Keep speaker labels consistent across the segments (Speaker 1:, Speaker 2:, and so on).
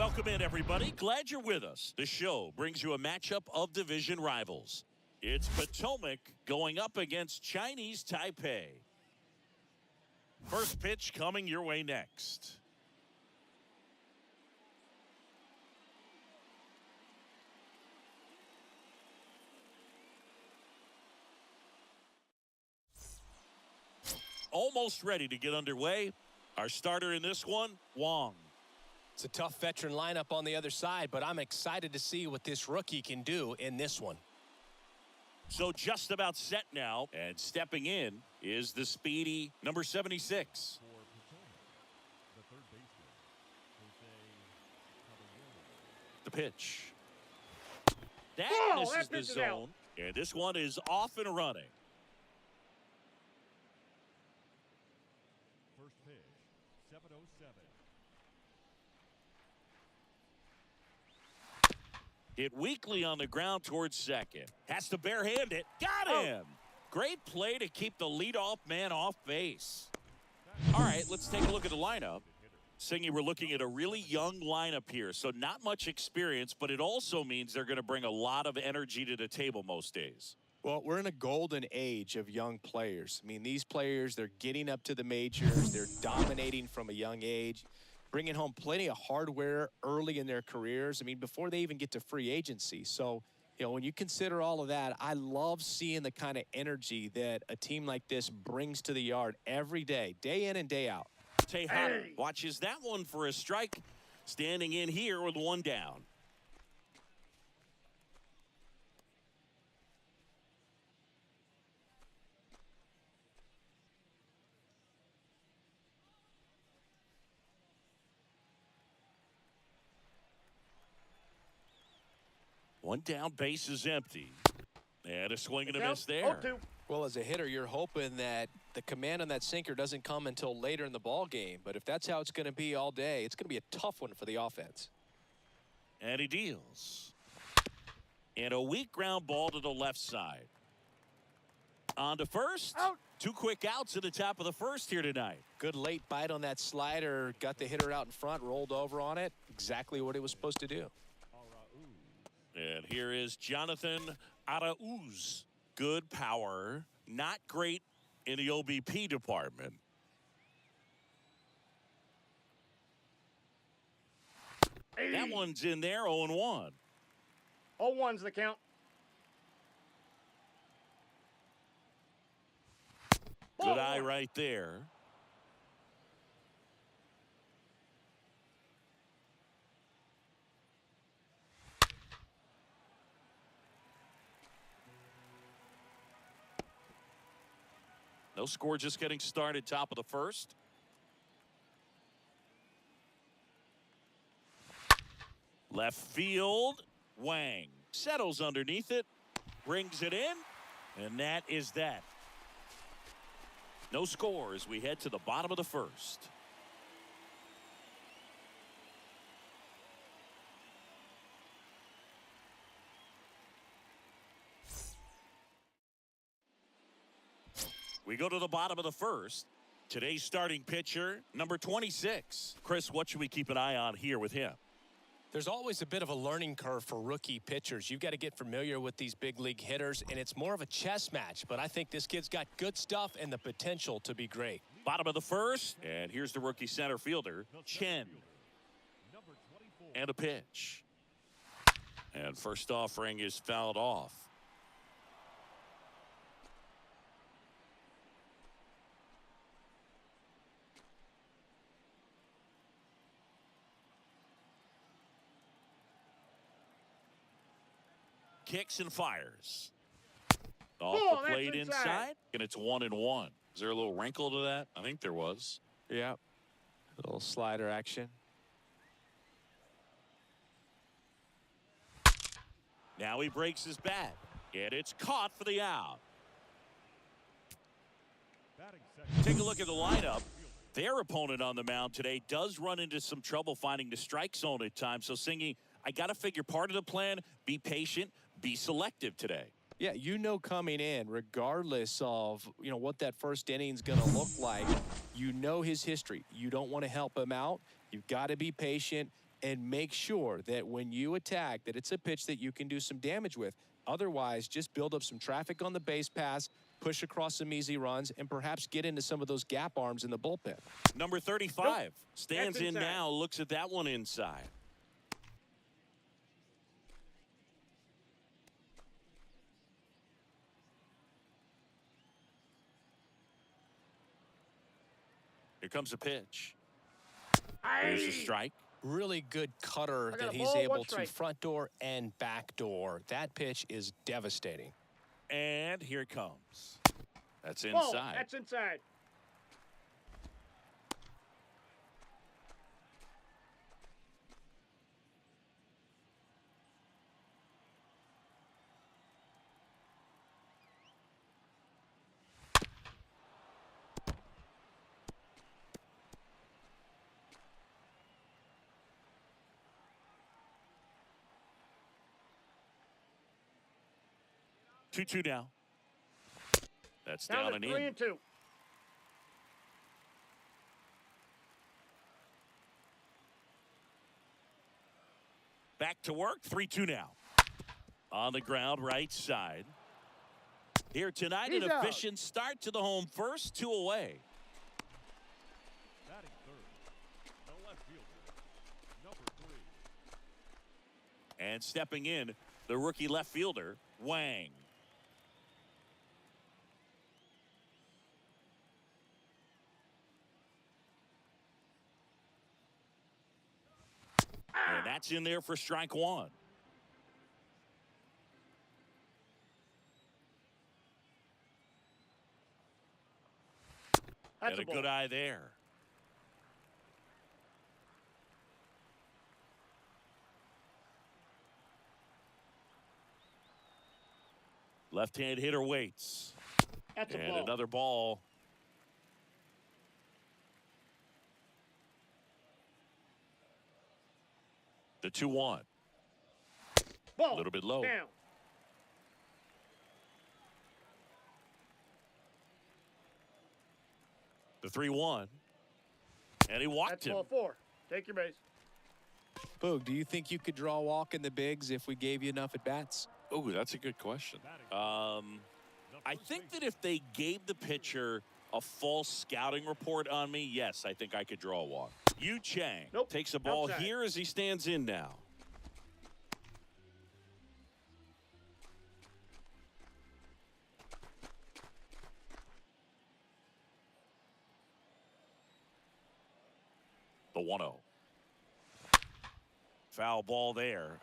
Speaker 1: Welcome in, everybody. Glad you're with us. The show brings you a matchup of division rivals. It's Potomac going up against Chinese Taipei. First pitch coming your way next. Almost ready to get underway. Our starter in this one, Wong.
Speaker 2: It's a tough veteran lineup on the other side, but I'm excited to see what this rookie can do in this one.
Speaker 1: So just about set now, and stepping in is the speedy number 76. The pitch. That misses the zone, and this one is off and running.
Speaker 3: First pitch, 7:07.
Speaker 1: Hit weakly on the ground towards second. Has to barehand it. Got him. Great play to keep the leadoff man off base. All right, let's take a look at the lineup. Singy, we're looking at a really young lineup here, so not much experience, but it also means they're going to bring a lot of energy to the table most days.
Speaker 2: Well, we're in a golden age of young players. I mean, these players, they're getting up to the majors. They're dominating from a young age, bringing home plenty of hardware early in their careers. I mean, before they even get to free agency. So, you know, when you consider all of that, I love seeing the kind of energy that a team like this brings to the yard every day in and day out.
Speaker 1: Tejada watches that one for a strike, standing in here with one down. One down, base is empty. And a swing and a miss there.
Speaker 2: Well, as a hitter, you're hoping that the command on that sinker doesn't come until later in the ball game. But if that's how it's going to be all day, it's going to be a tough one for the offense.
Speaker 1: And he deals. And a weak ground ball to the left side. On to first.
Speaker 4: Out.
Speaker 1: 2 quick outs at the top of the first here tonight.
Speaker 2: Good late bite on that slider. Got the hitter out in front, rolled over on it. Exactly what he was supposed to do.
Speaker 1: And here is Jonathan Arauz. Good power. Not great in the OBP department. That one's in there, 0-1.
Speaker 4: 0-1's the count.
Speaker 1: Good eye right there. No score, just getting started, top of the first. Left field, Wang settles underneath it, brings it in, and that is that. No score as we head to the bottom of the first. We go to the bottom of the first. Today's starting pitcher, number 26. Chris, what should we keep an eye on here with him?
Speaker 2: There's always a bit of a learning curve for rookie pitchers. You've got to get familiar with these big league hitters, and it's more of a chess match. But I think this kid's got good stuff and the potential to be great.
Speaker 1: Bottom of the first, and here's the rookie center fielder, Chen. And a pitch. And first offering is fouled off. Kicks and fires. Off the plate inside, and it's 1-1. Is there a little wrinkle to that? I think there was.
Speaker 2: Yeah. A little slider action.
Speaker 1: Now he breaks his bat, and it's caught for the out. Take a look at the lineup. Their opponent on the mound today does run into some trouble finding the strike zone at times. So, Singy, I got to figure part of the plan, be patient, be selective today.
Speaker 2: Yeah, you know coming in, regardless of, you know, what that first inning's going to look like, you know his history. You don't want to help him out. You've got to be patient, and make sure that when you attack that it's a pitch that you can do some damage with. Otherwise, just build up some traffic on the base pass, push across some easy runs, and perhaps get into some of those gap arms in the bullpen.
Speaker 1: Number 35
Speaker 4: Nope.
Speaker 1: stands
Speaker 4: That's
Speaker 1: in
Speaker 4: inside.
Speaker 1: now, looks at that one inside. Here comes a pitch. There's a strike.
Speaker 2: Really good cutter
Speaker 4: I got
Speaker 2: that
Speaker 4: a
Speaker 2: he's
Speaker 4: ball, one
Speaker 2: able to
Speaker 4: strike.
Speaker 2: front door and back door. That pitch is devastating.
Speaker 1: And here it comes. That's
Speaker 4: Ball.
Speaker 1: inside.
Speaker 4: That's inside.
Speaker 1: Two now. That's
Speaker 4: Down
Speaker 1: down
Speaker 4: to
Speaker 1: and
Speaker 4: 3
Speaker 1: in.
Speaker 4: and 2.
Speaker 1: Back to work. 3-2 now. On the ground, right side. Here tonight,
Speaker 4: He's
Speaker 1: an
Speaker 4: out.
Speaker 1: efficient start to the home first, 2 away.
Speaker 3: Batting third, the left fielder, number 3.
Speaker 1: And stepping in, the rookie left fielder, Wang. And that's in there for strike one.
Speaker 4: That's
Speaker 1: And
Speaker 4: a
Speaker 1: a
Speaker 4: ball.
Speaker 1: good eye there. Left-hand hitter waits.
Speaker 4: That's a
Speaker 1: And
Speaker 4: ball.
Speaker 1: another ball. The 2-1.
Speaker 4: Ball.
Speaker 1: A little bit low.
Speaker 4: Down.
Speaker 1: The 3-1. And he walked
Speaker 4: That's
Speaker 1: him.
Speaker 4: ball 4. Take your base.
Speaker 2: Boog, do you think you could draw a walk in the bigs if we gave you enough at-bats?
Speaker 1: Oh, that's a good question. I think that if they gave the pitcher a false scouting report on me, yes, I think I could draw a walk. Yu Chang
Speaker 4: Nope.
Speaker 1: takes a ball
Speaker 4: Outside.
Speaker 1: here as he stands in now. The 1-0. Foul ball there.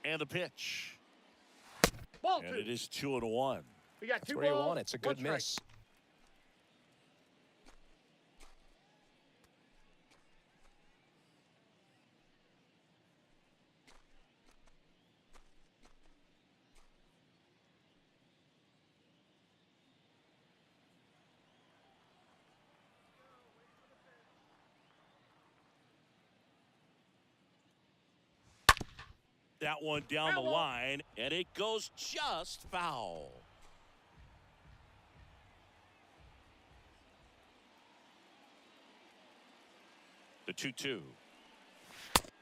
Speaker 1: And the pitch.
Speaker 4: Ball
Speaker 1: And
Speaker 4: 2.
Speaker 1: it is 2-1.
Speaker 4: We got
Speaker 2: That's
Speaker 4: 2
Speaker 2: where you
Speaker 4: balls.
Speaker 2: want it. It's a good
Speaker 4: 1 strike.
Speaker 2: miss.
Speaker 1: That one down
Speaker 4: Foul
Speaker 1: the
Speaker 4: ball.
Speaker 1: line, and it goes just foul. The 2-2.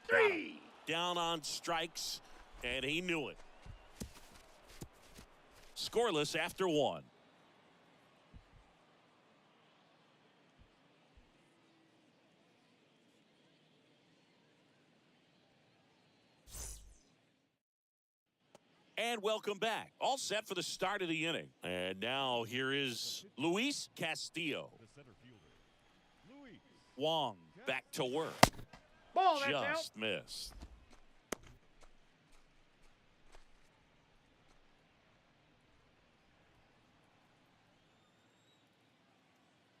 Speaker 4: 3.
Speaker 1: Down on strikes, and he knew it. Scoreless after 1. And welcome back. All set for the start of the inning. And now here is Luis Castillo.
Speaker 3: The center fielder, Luis.
Speaker 1: Wong back to work.
Speaker 4: Ball. That's out.
Speaker 1: Just missed.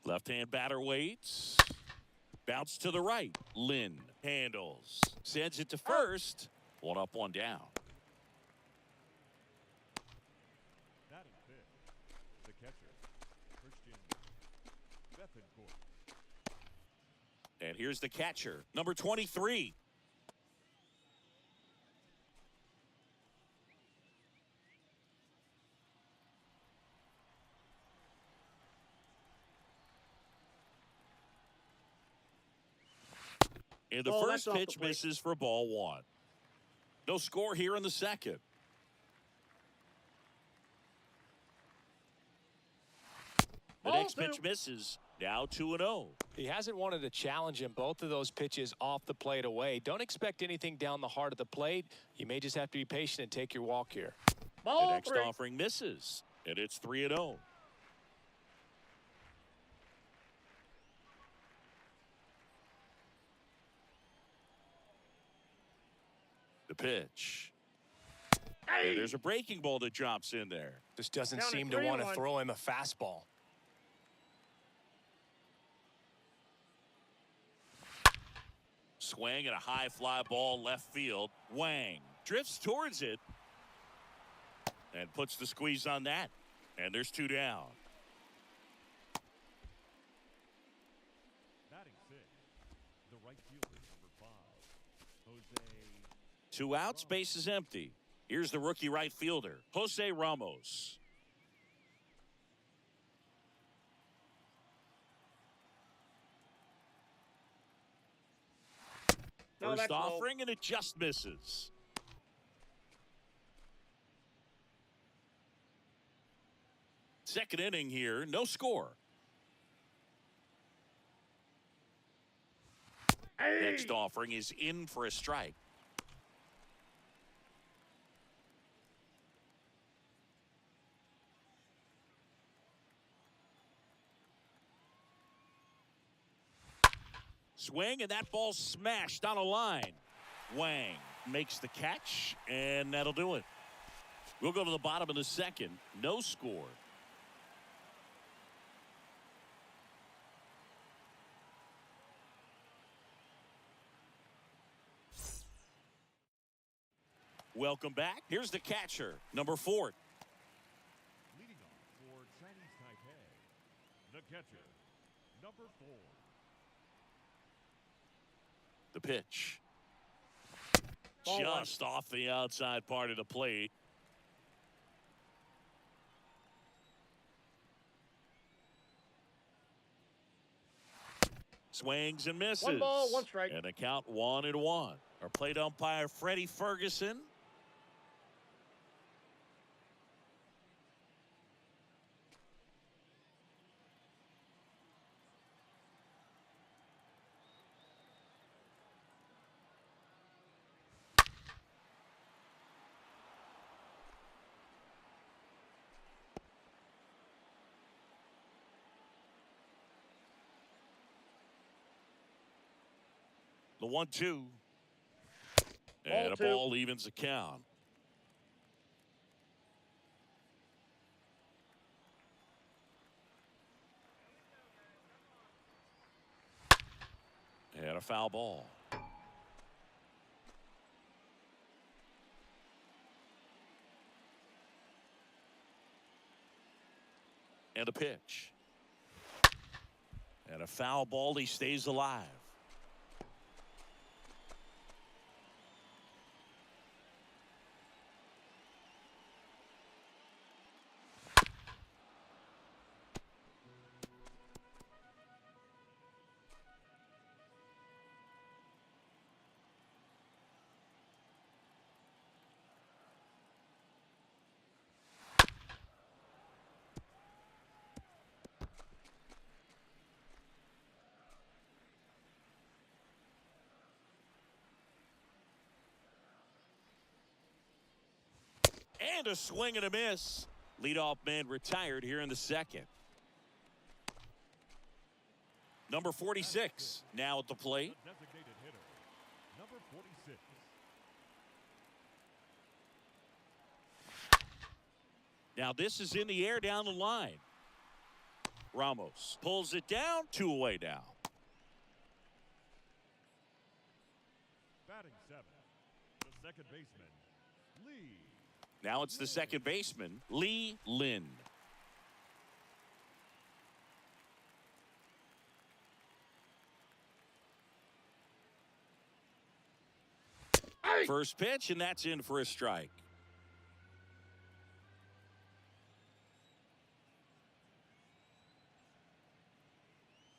Speaker 1: Left-hand batter waits. Bounce to the right. Lynn handles. Sends it to first. 1 up, 1 down.
Speaker 3: Batting fifth, the catcher, Christian Bethencourt.
Speaker 1: And here's the catcher, number 23. And the
Speaker 4: Oh,
Speaker 1: first
Speaker 4: that's off the
Speaker 1: pitch
Speaker 4: plate.
Speaker 1: misses for ball one. No score here in the second. The
Speaker 4: Ball
Speaker 1: next pitch
Speaker 4: two.
Speaker 1: misses. Now 2-0.
Speaker 2: He hasn't wanted to challenge him. Both of those pitches off the plate away. Don't expect anything down the heart of the plate. You may just have to be patient and take your walk here.
Speaker 1: The
Speaker 4: Ball
Speaker 1: next
Speaker 4: three.
Speaker 1: offering misses. And it's 3-0. The pitch.
Speaker 4: Hey.
Speaker 1: And there's a breaking ball that drops in there.
Speaker 2: Just doesn't
Speaker 4: Down at
Speaker 2: seem to want to
Speaker 4: 3-1.
Speaker 2: throw him a fastball.
Speaker 1: Swing and a high fly ball left field. Wang drifts towards it and puts the squeeze on that. And there's 2 down.
Speaker 3: Batting sixth, the right fielder, number 5, Jose.
Speaker 1: 2 outs, base is empty. Here's the rookie right fielder, Jose Ramos.
Speaker 4: No,
Speaker 1: First
Speaker 4: that's low.
Speaker 1: offering, and it just misses. Second inning here, no score.
Speaker 4: Hey.
Speaker 1: Next offering is in for a strike. Swing, and that ball smashed on a line. Wang makes the catch, and that'll do it. We'll go to the bottom of the second. No score. Welcome back. Here's the catcher, number 4.
Speaker 3: Leading off for Chinese Taipei, the catcher, number 4.
Speaker 1: The pitch.
Speaker 4: Ball one.
Speaker 1: Just off the outside part of the plate. Swings and misses.
Speaker 4: 1 ball, 1 strike.
Speaker 1: And the count 1-1. Our plate umpire, Freddie Ferguson. The 1-2. And a
Speaker 4: 2.
Speaker 1: ball evens the count. And a foul ball. And a pitch. And a foul ball. He stays alive. And a swing and a miss. Leadoff man retired here in the second. Number 46 now at the plate.
Speaker 3: The designated hitter, number 46.
Speaker 1: Now this is in the air down the line. Ramos pulls it down, 2 away now.
Speaker 3: Batting 7, the second baseman, Lee.
Speaker 1: Now it's the second baseman, Lee Lin. First pitch, and that's in for a strike.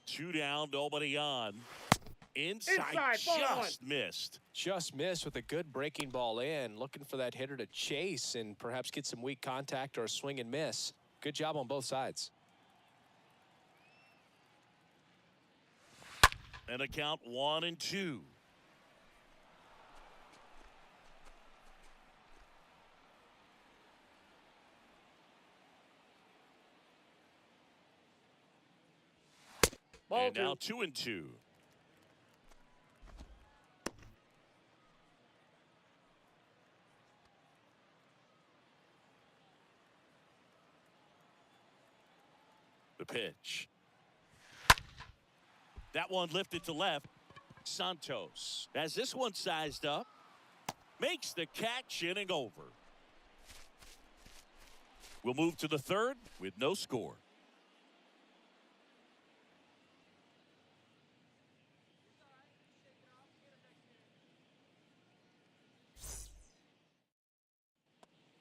Speaker 1: Two down, nobody on. Inside,
Speaker 4: ball
Speaker 1: just missed.
Speaker 2: Just missed with a good breaking ball in. Looking for that hitter to chase and perhaps get some weak contact or a swing and miss. Good job on both sides.
Speaker 1: And a count 1-2.
Speaker 4: Ball
Speaker 1: And now
Speaker 4: 2.
Speaker 1: 2-2. The pitch. That one lifted to left. Santos has this one sized up. Makes the catch, inning over. We'll move to the third with no score.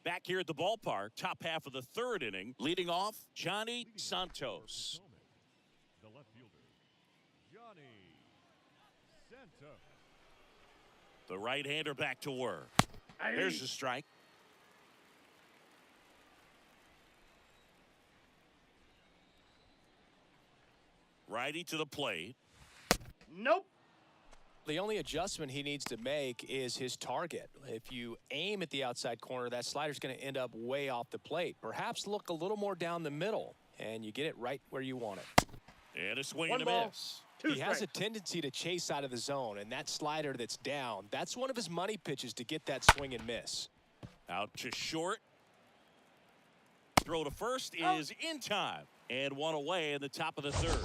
Speaker 1: Back here at the ballpark, top half of the third inning, leading off, Johnny Santos.
Speaker 3: The left fielder, Johnny Santos.
Speaker 1: The right-hander back to work. There's the strike. Righty to the plate.
Speaker 4: Nope.
Speaker 2: The only adjustment he needs to make is his target. If you aim at the outside corner, that slider's going to end up way off the plate. Perhaps look a little more down the middle, and you get it right where you want it.
Speaker 1: And a swing
Speaker 4: One
Speaker 1: and a
Speaker 4: ball,
Speaker 1: miss.
Speaker 4: 2
Speaker 2: He has a
Speaker 4: strikes.
Speaker 2: tendency to chase out of the zone, and that slider that's down, that's one of his money pitches to get that swing and miss.
Speaker 1: Out to short. Throw to first is in time. And one away in the top of the third.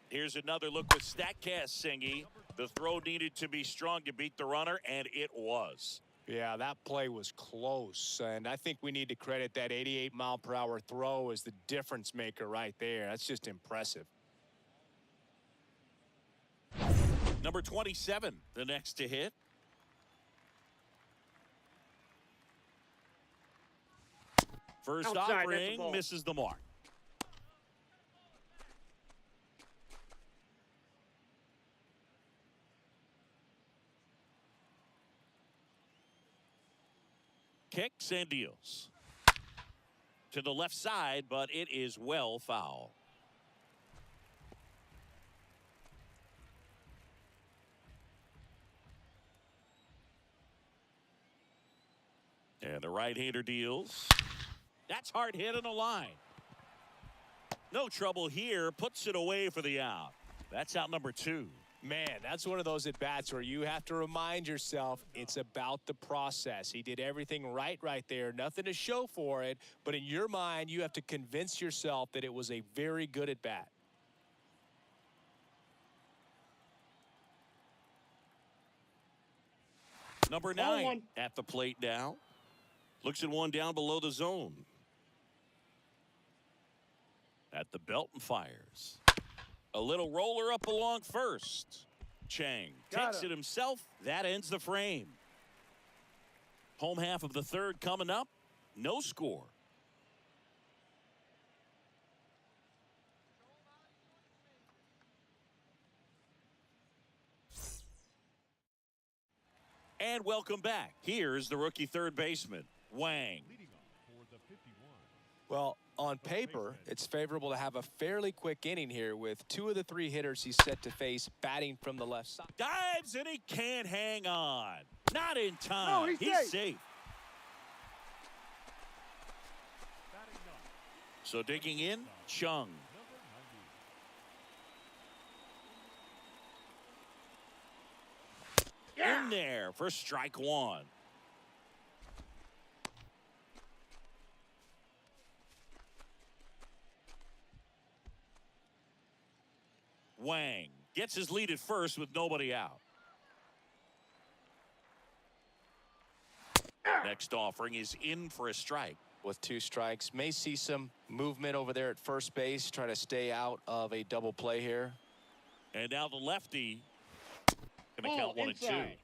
Speaker 1: Here's another look with StatCast, Singy. The throw needed to be strong to beat the runner, and it was.
Speaker 2: Yeah, that play was close, and I think we need to credit that 88-mile-per-hour throw as the difference maker right there. That's just impressive.
Speaker 1: Number 27, the next to hit. First
Speaker 4: Outside, that's a
Speaker 1: offering
Speaker 4: ball.
Speaker 1: misses the mark. Kicks and deals. To the left side, but it is well foul. And the right-hander deals. That's hard hit on the line. No trouble here. Puts it away for the out. That's out number 2.
Speaker 2: Man, that's one of those at-bats where you have to remind yourself it's about the process. He did everything right there. Nothing to show for it. But in your mind, you have to convince yourself that it was a very good at-bat.
Speaker 1: Number
Speaker 4: Ball
Speaker 1: 9
Speaker 4: 1.
Speaker 1: at the plate now. Looks at one down below the zone. At the belt and fires. A little roller up along first. Chang
Speaker 4: Got
Speaker 1: takes
Speaker 4: him.
Speaker 1: it himself. That ends the frame. Home half of the third coming up. No score. And welcome back. Here's the rookie third baseman, Wang.
Speaker 3: Leading off for the 51.
Speaker 2: Well, on paper, it's favorable to have a fairly quick inning here with 2 of the 3 hitters he's set to face batting from the left side.
Speaker 1: Dives and he can't hang on. Not in time.
Speaker 4: No, he's safe.
Speaker 1: safe.
Speaker 3: Batting up,
Speaker 1: So digging in, Chung.
Speaker 3: number 90.
Speaker 4: Yeah.
Speaker 1: In there for strike 1. Wang gets his lead at first with nobody out. Next offering is in for a strike.
Speaker 2: With 2 strikes, may see some movement over there at first base, try to stay out of a double play here.
Speaker 1: And now the lefty going to
Speaker 4: Ball
Speaker 1: count 1 and 2.
Speaker 4: inside.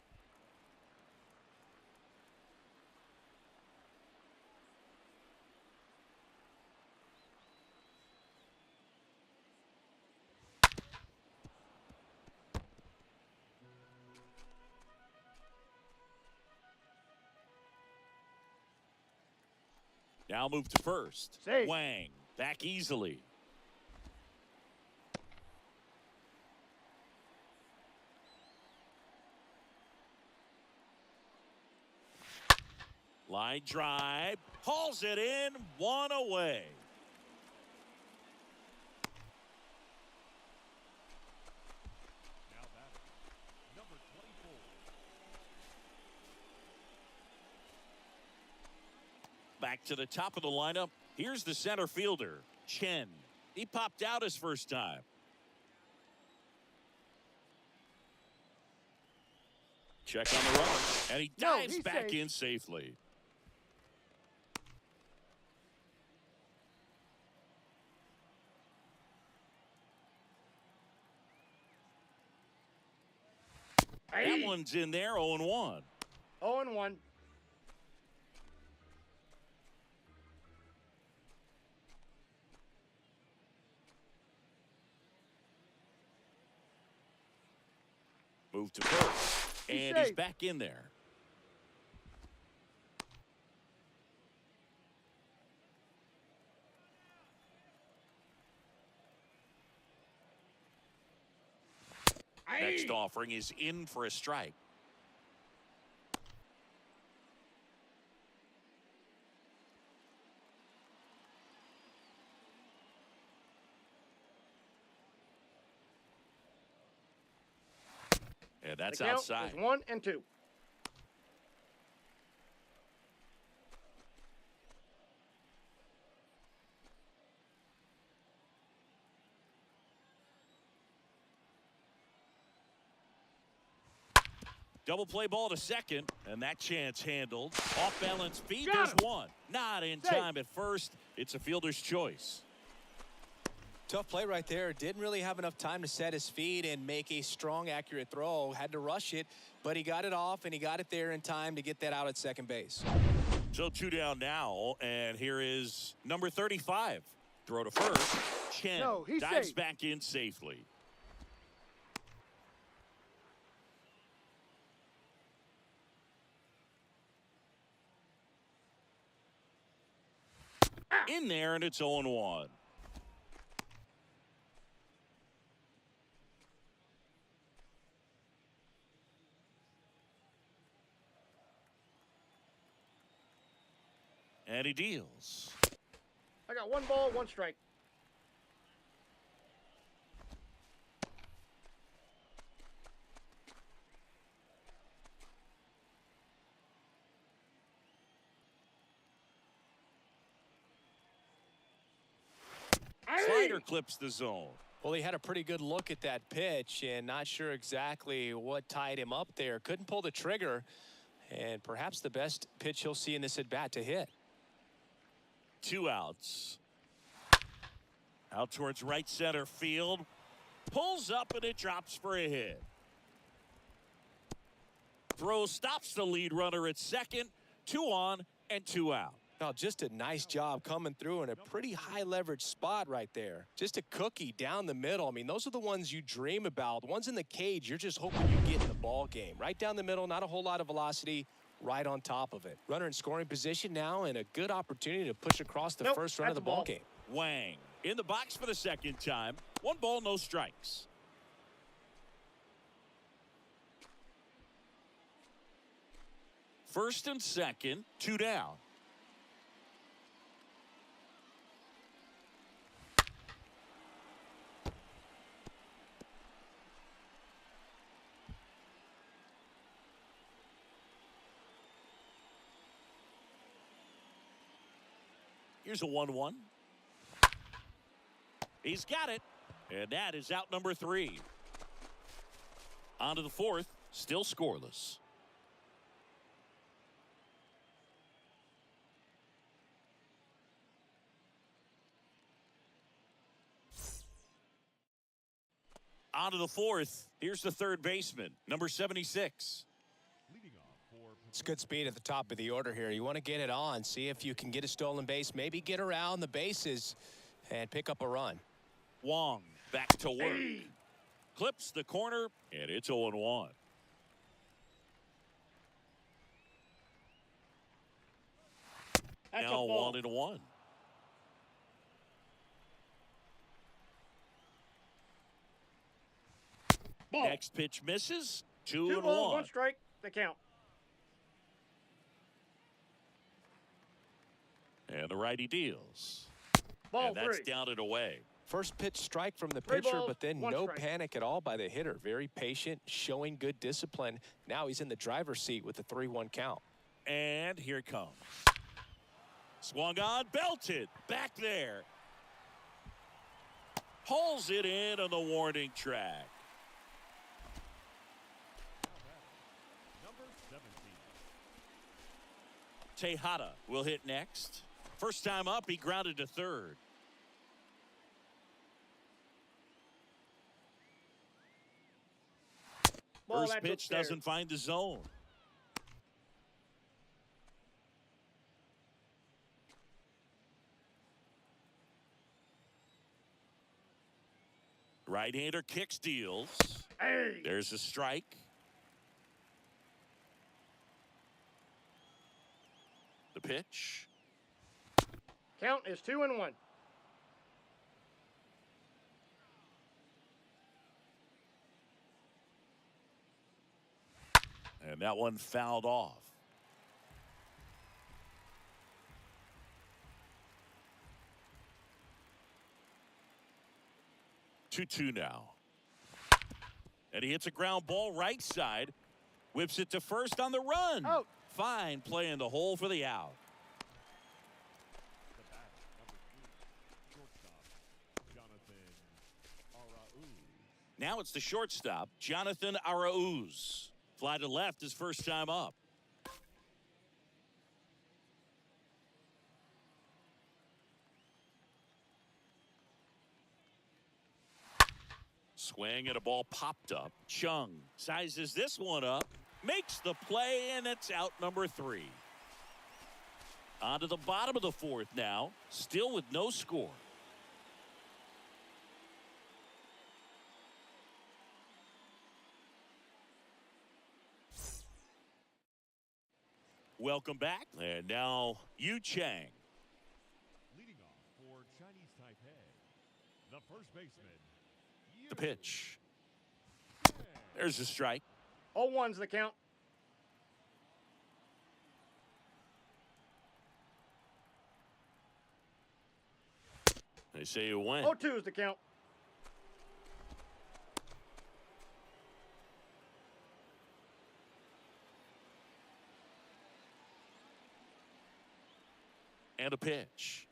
Speaker 1: Now move to first.
Speaker 4: Safe.
Speaker 1: Wang back easily. Line drive, hauls it in, one away.
Speaker 3: Now batting, number 24.
Speaker 1: Back to the top of the lineup. Here's the center fielder, Chen. He popped out his first time. Check on the runner, and he dives
Speaker 4: he's
Speaker 1: back
Speaker 4: safe.
Speaker 1: in safely. That one's in there, 0-1.
Speaker 4: 0-1.
Speaker 1: Move to first, and he's back in there. Next offering is in for a strike. And that's
Speaker 4: The count
Speaker 1: outside.
Speaker 4: is 1-2.
Speaker 1: Double play ball to second, and that chance handled. Off balance feed,
Speaker 4: Got
Speaker 1: there's
Speaker 4: him.
Speaker 1: one. Not in
Speaker 4: Safe.
Speaker 1: time at first. It's a fielder's choice.
Speaker 2: Tough play right there. Didn't really have enough time to set his feet and make a strong, accurate throw. Had to rush it, but he got it off, and he got it there in time to get that out at second base.
Speaker 1: So 2 down now, and here is number 35. Throw to first. Chen
Speaker 4: No, he's
Speaker 1: dives
Speaker 4: safe.
Speaker 1: back in safely. In there, and it's 0-1. And he deals.
Speaker 4: I got 1 ball, 1 strike.
Speaker 1: Slider clips the zone.
Speaker 2: Well, he had a pretty good look at that pitch and not sure exactly what tied him up there. Couldn't pull the trigger, and perhaps the best pitch he'll see in this at-bat to hit.
Speaker 1: 2 outs. Out towards right center field. Pulls up, and it drops for a hit. Throw stops the lead runner at second. 2 on and 2 out.
Speaker 2: Now, just a nice job coming through in a pretty high leverage spot right there. Just a cookie down the middle. I mean, those are the ones you dream about. The ones in the cage, you're just hoping you get in the ball game. Right down the middle, not a whole lot of velocity, right on top of it. Runner in scoring position now, and a good opportunity to push across the first run of the ball game.
Speaker 1: Wang in the box for the second time. 1 ball, no strikes. First and second, 2 down. Here's a 1-1. He's got it. And that is out number 3. On to the 4th, still scoreless. On to the 4th, here's the 3rd baseman, number 76.
Speaker 3: Leading off for
Speaker 2: It's good speed at the top of the order here. You want to get it on, see if you can get a stolen base, maybe get around the bases and pick up a run.
Speaker 1: Wong back to work. Clips the corner, and it's 0-1.
Speaker 4: That's a
Speaker 1: now
Speaker 4: ball.
Speaker 1: 1-1.
Speaker 4: Ball.
Speaker 1: Next pitch misses.
Speaker 4: 2 balls,
Speaker 1: 2-1.
Speaker 4: 1 strike. The count.
Speaker 1: And the righty deals.
Speaker 4: Ball
Speaker 1: And that's
Speaker 4: 3.
Speaker 1: down and away.
Speaker 2: First pitch strike from the
Speaker 4: 3
Speaker 2: pitcher,
Speaker 4: balls,
Speaker 2: but then
Speaker 4: 1
Speaker 2: no
Speaker 4: strike.
Speaker 2: panic at all by the hitter. Very patient, showing good discipline. Now he's in the driver's seat with the 3-1 count.
Speaker 1: And here it comes. Swung on, belted. Back there. Pulls it in on the warning track.
Speaker 3: Number 17.
Speaker 1: Tejada will hit next. First time up, he grounded to third.
Speaker 4: Ball,
Speaker 1: First
Speaker 4: that's
Speaker 1: pitch
Speaker 4: upstairs.
Speaker 1: doesn't find the zone. Right-hander kicks, deals.
Speaker 4: Hey.
Speaker 1: There's a strike. The pitch.
Speaker 4: Count is 2-1.
Speaker 1: And that one fouled off. Two now. And he hits a ground ball right side. Whips it to first on the run.
Speaker 4: Out.
Speaker 1: Fine play in the hole for the out.
Speaker 3: The bat, number 2, shortstop, Jonathan Arauz.
Speaker 1: Now it's the shortstop, Jonathan Arauz. Fly to left his first time up. Swing and a ball popped up. Chung sizes this one up, makes the play, and it's out number 3. On to the bottom of the 4th now, still with no score. Welcome back. And now Yu Chang.
Speaker 3: Leading off for Chinese Taipei, the first baseman.
Speaker 1: The pitch. There's a strike.
Speaker 4: 0-1's the count.
Speaker 1: They say you win.
Speaker 4: 0-2's the count.
Speaker 1: And a pitch.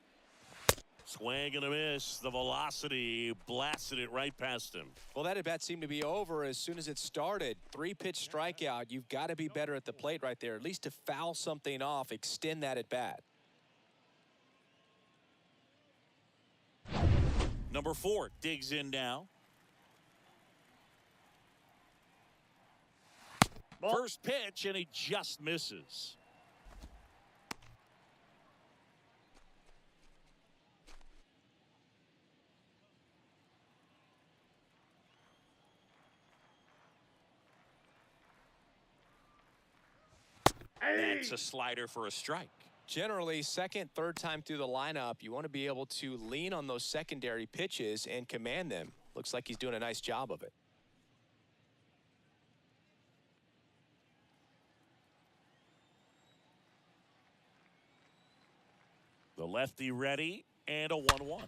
Speaker 1: Swing and a miss. The velocity blasted it right past him.
Speaker 2: Well, that at-bat seemed to be over as soon as it started. 3-pitch strikeout. You've got to be better at the plate right there, at least to foul something off, extend that at-bat.
Speaker 1: Number 4 digs in now.
Speaker 4: Ball.
Speaker 1: First pitch, and he just misses.
Speaker 4: Hey.
Speaker 1: That's a slider for a strike.
Speaker 2: Generally, second, third time through the lineup, you want to be able to lean on those secondary pitches and command them. Looks like he's doing a nice job of it.
Speaker 1: The lefty ready, and a 1-1.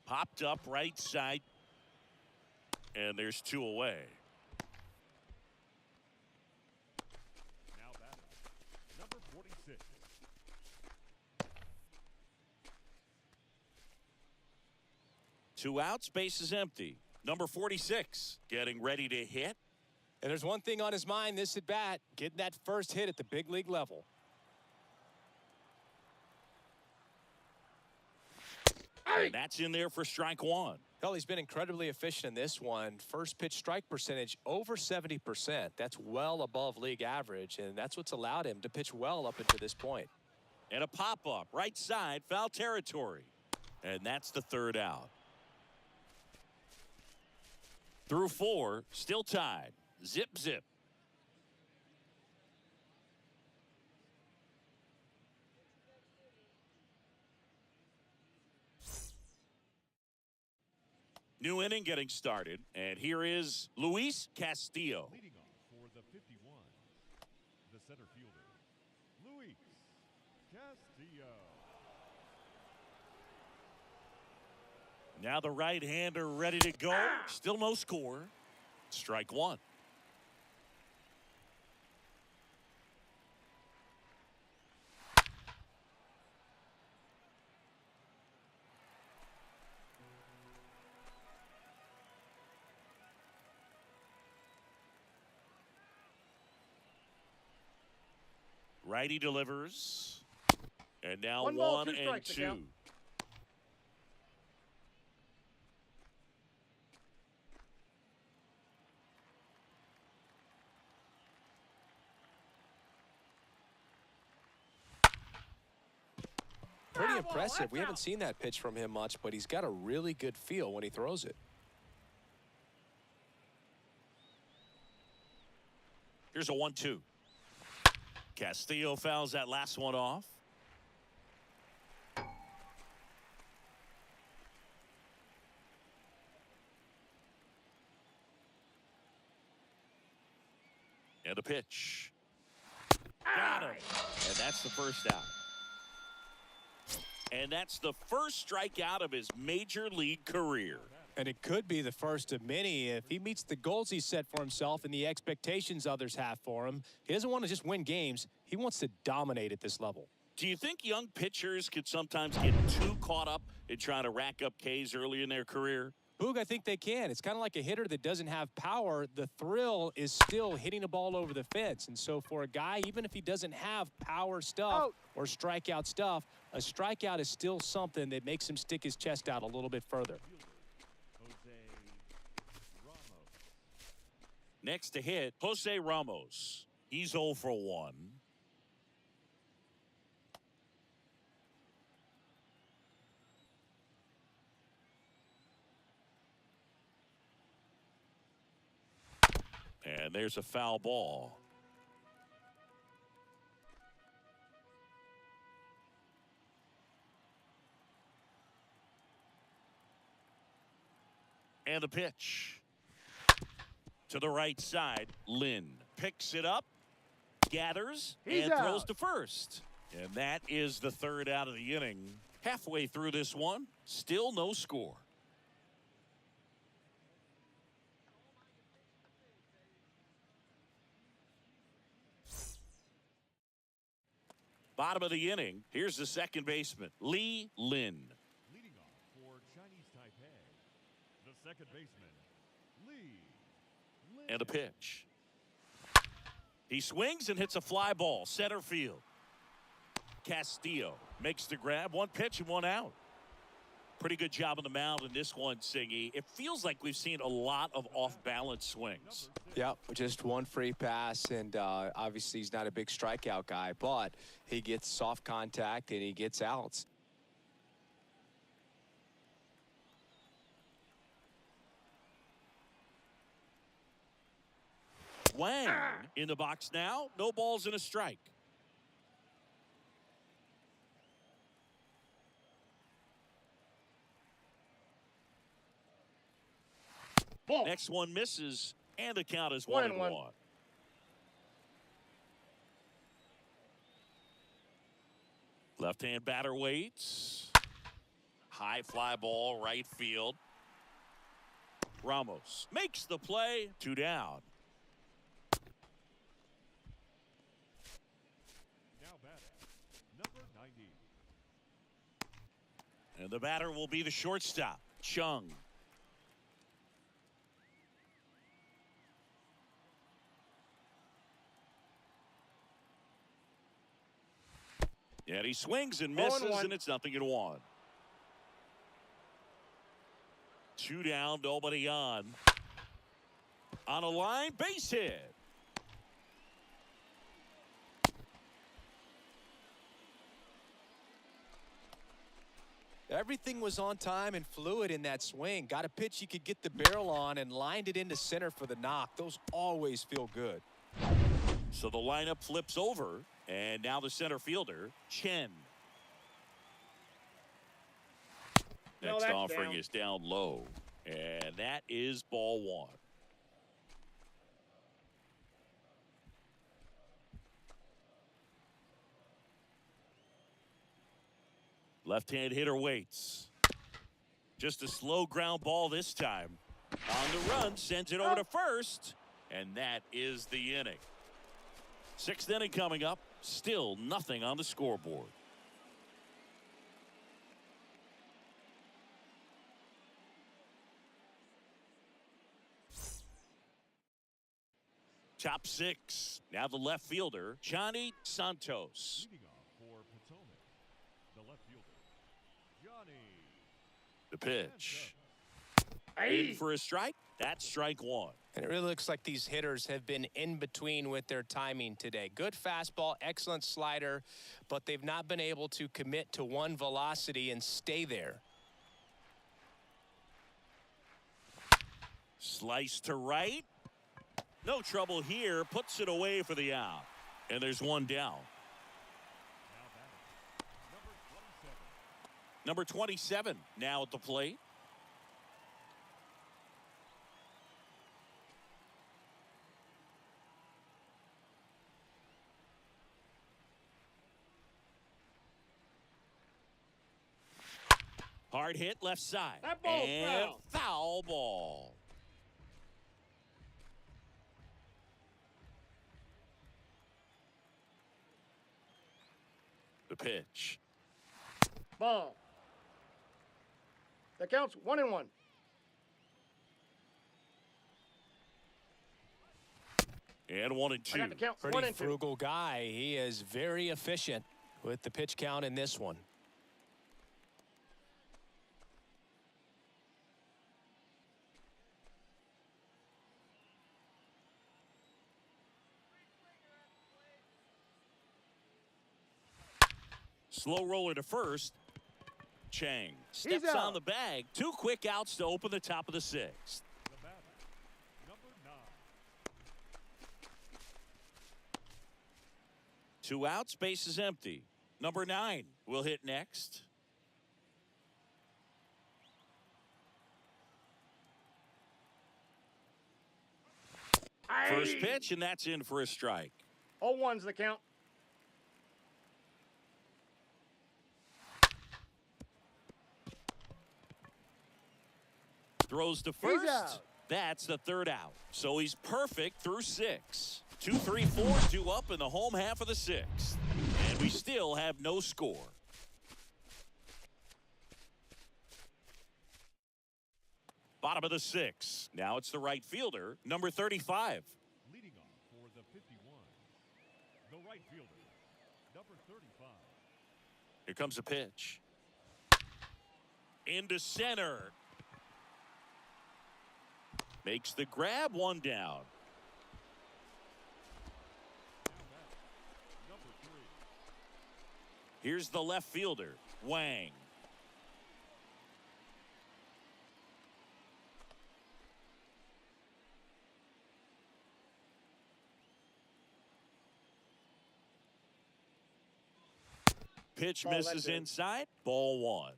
Speaker 1: Popped up right side, and there's 2 away.
Speaker 3: Now batting, number 46.
Speaker 1: Two outs, base is empty. Number 46 getting ready to hit.
Speaker 2: And there's one thing on his mind this at-bat, getting that first hit at the big league level.
Speaker 1: And that's in there for strike 1.
Speaker 2: Hell, he's been incredibly efficient in this one. First pitch strike percentage over 70%. That's well above league average, and that's what's allowed him to pitch well up until this point.
Speaker 1: And a pop-up right side, foul territory. And that's the 3rd out. Through 4, still tied. Zip, zip. New inning getting started, and here is Luis Castillo.
Speaker 3: Leading off for the 51, the center fielder, Luis Castillo.
Speaker 1: Now the right-hander ready to go. Still no score. Strike one. Righty delivers. And now
Speaker 4: 1 ball,
Speaker 1: 1
Speaker 4: 2
Speaker 1: and
Speaker 4: strikes to
Speaker 1: 2.
Speaker 4: count.
Speaker 2: Pretty
Speaker 4: Foul ball,
Speaker 2: impressive.
Speaker 4: that's
Speaker 2: We haven't
Speaker 4: out.
Speaker 2: seen that pitch from him much, but he's got a really good feel when he throws it.
Speaker 1: Here's a 1-2. Castillo fouls that last one off. And a pitch. Got him. And that's the first out. And that's the first strikeout of his major league career.
Speaker 2: And it could be the first of many if he meets the goals he set for himself and the expectations others have for him. He doesn't want to just win games. He wants to dominate at this level.
Speaker 1: Do you think young pitchers could sometimes get too caught up in trying to rack up Ks early in their career?
Speaker 2: Boog, I think they can. It's kind of like a hitter that doesn't have power. The thrill is still hitting a ball over the fence. And so for a guy, even if he doesn't have power stuff or strikeout stuff, a strikeout is still something that makes him stick his chest out a little bit further.
Speaker 1: Next to hit, Jose Ramos. He's 0 for 1. And there's a foul ball. And the pitch. To the right side, Lynn picks it up, gathers,
Speaker 4: He's
Speaker 1: and throws
Speaker 4: out.
Speaker 1: to first. And that is the third out of the inning. Halfway through this one, still no score. Bottom of the inning, here's the second baseman, Lee Lin.
Speaker 3: Leading off for Chinese Taipei, the second baseman, Lee.
Speaker 1: And a pitch. He swings and hits a fly ball, center field. Castillo makes the grab, 1 pitch and 1 out. Pretty good job on the mound in this one, Singy. It feels like we've seen a lot of off-balance swings.
Speaker 2: Yep, just 1 free pass, and obviously he's not a big strikeout guy, but he gets soft contact and he gets outs.
Speaker 1: Wang in the box now. No balls and a strike.
Speaker 4: Ball.
Speaker 1: Next one misses, and the count is
Speaker 4: 1 and
Speaker 1: 1-1.
Speaker 4: 1.
Speaker 1: Left-hand batter waits. High fly ball, right field. Ramos makes the play. 2 down.
Speaker 3: Now batting, number 90.
Speaker 1: And the batter will be the shortstop, Chung. And he swings and misses,
Speaker 4: 0-1.
Speaker 1: and it's 0-1. 2 down, nobody on. On a line, base hit.
Speaker 2: Everything was on time and fluid in that swing. Got a pitch he could get the barrel on and lined it into center for the knock. Those always feel good.
Speaker 1: So the lineup flips over, and now the center fielder, Chen.
Speaker 4: No,
Speaker 1: Next
Speaker 4: that's
Speaker 1: offering
Speaker 4: down.
Speaker 1: is down low. And that is ball one. Left-hand hitter waits. Just a slow ground ball this time. On the run, sends it over to first. And that is the inning. Sixth inning coming up. Still nothing on the scoreboard. Top six. Now the left fielder, Johnny Santos.
Speaker 3: Leading off for Potomac, the left fielder, Johnny.
Speaker 1: The pitch.
Speaker 4: Hey.
Speaker 1: In for a strike. That's strike one.
Speaker 2: And it really looks like these hitters have been in between with their timing today. Good fastball, excellent slider, but they've not been able to commit to one velocity and stay there.
Speaker 1: Slice to right. No trouble here. Puts it away for the out. And there's one down.
Speaker 3: Now batting,
Speaker 1: Number 27 now at the plate. Hard hit left side.
Speaker 4: That ball's
Speaker 1: and
Speaker 4: foul.
Speaker 1: Foul ball. The pitch.
Speaker 4: Ball. That counts 1-1.
Speaker 1: And 1-2.
Speaker 4: I got the count.
Speaker 2: Pretty
Speaker 4: 1-2.
Speaker 2: frugal guy. He is very efficient with the pitch count in this one.
Speaker 1: Slow roller to first. Chang steps
Speaker 4: out.
Speaker 1: on the bag. 2 quick outs to open the top of the sixth.
Speaker 3: the batter, number 9.
Speaker 1: 2 outs, base is empty. Number 9 will hit next. First pitch, and that's in for a strike.
Speaker 4: 0-1's the count.
Speaker 1: Throws to
Speaker 4: He's
Speaker 1: first.
Speaker 4: out.
Speaker 1: That's the third out. So he's perfect through 6. 2, 3, 4, 2 up in the home half of the 6th. And we still have no score. Bottom of the 6th. Now it's the right fielder, number 35.
Speaker 3: Leading off for the 51, the right fielder, number 35.
Speaker 1: Here comes a pitch. Into center. Makes the grab, 1 down.
Speaker 3: Now batting, number 3.
Speaker 1: Here's the left fielder, Wang. Pitch
Speaker 4: Ball
Speaker 1: misses
Speaker 4: left in.
Speaker 1: inside, ball 1.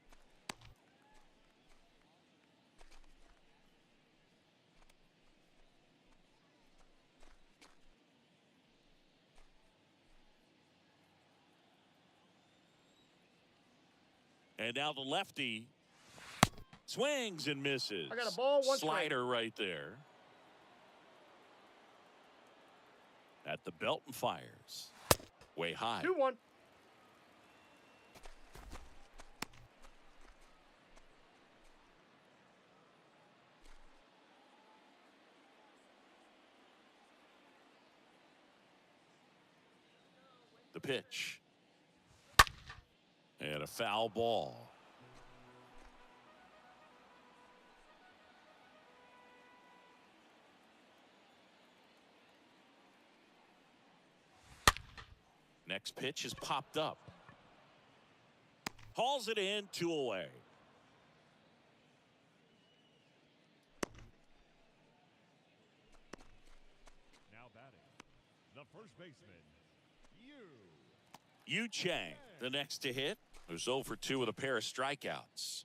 Speaker 1: And now the lefty swings and misses.
Speaker 4: I got a ball, 1 strike.
Speaker 1: Slider right there. At the belt and fires. Way high.
Speaker 4: 2-1.
Speaker 1: The pitch. And a foul ball. Next pitch is popped up. Hauls it in, 2 away.
Speaker 3: Now batting, the first baseman,
Speaker 1: Yu Chang, the next to hit, who's 0 for 2 with a pair of strikeouts.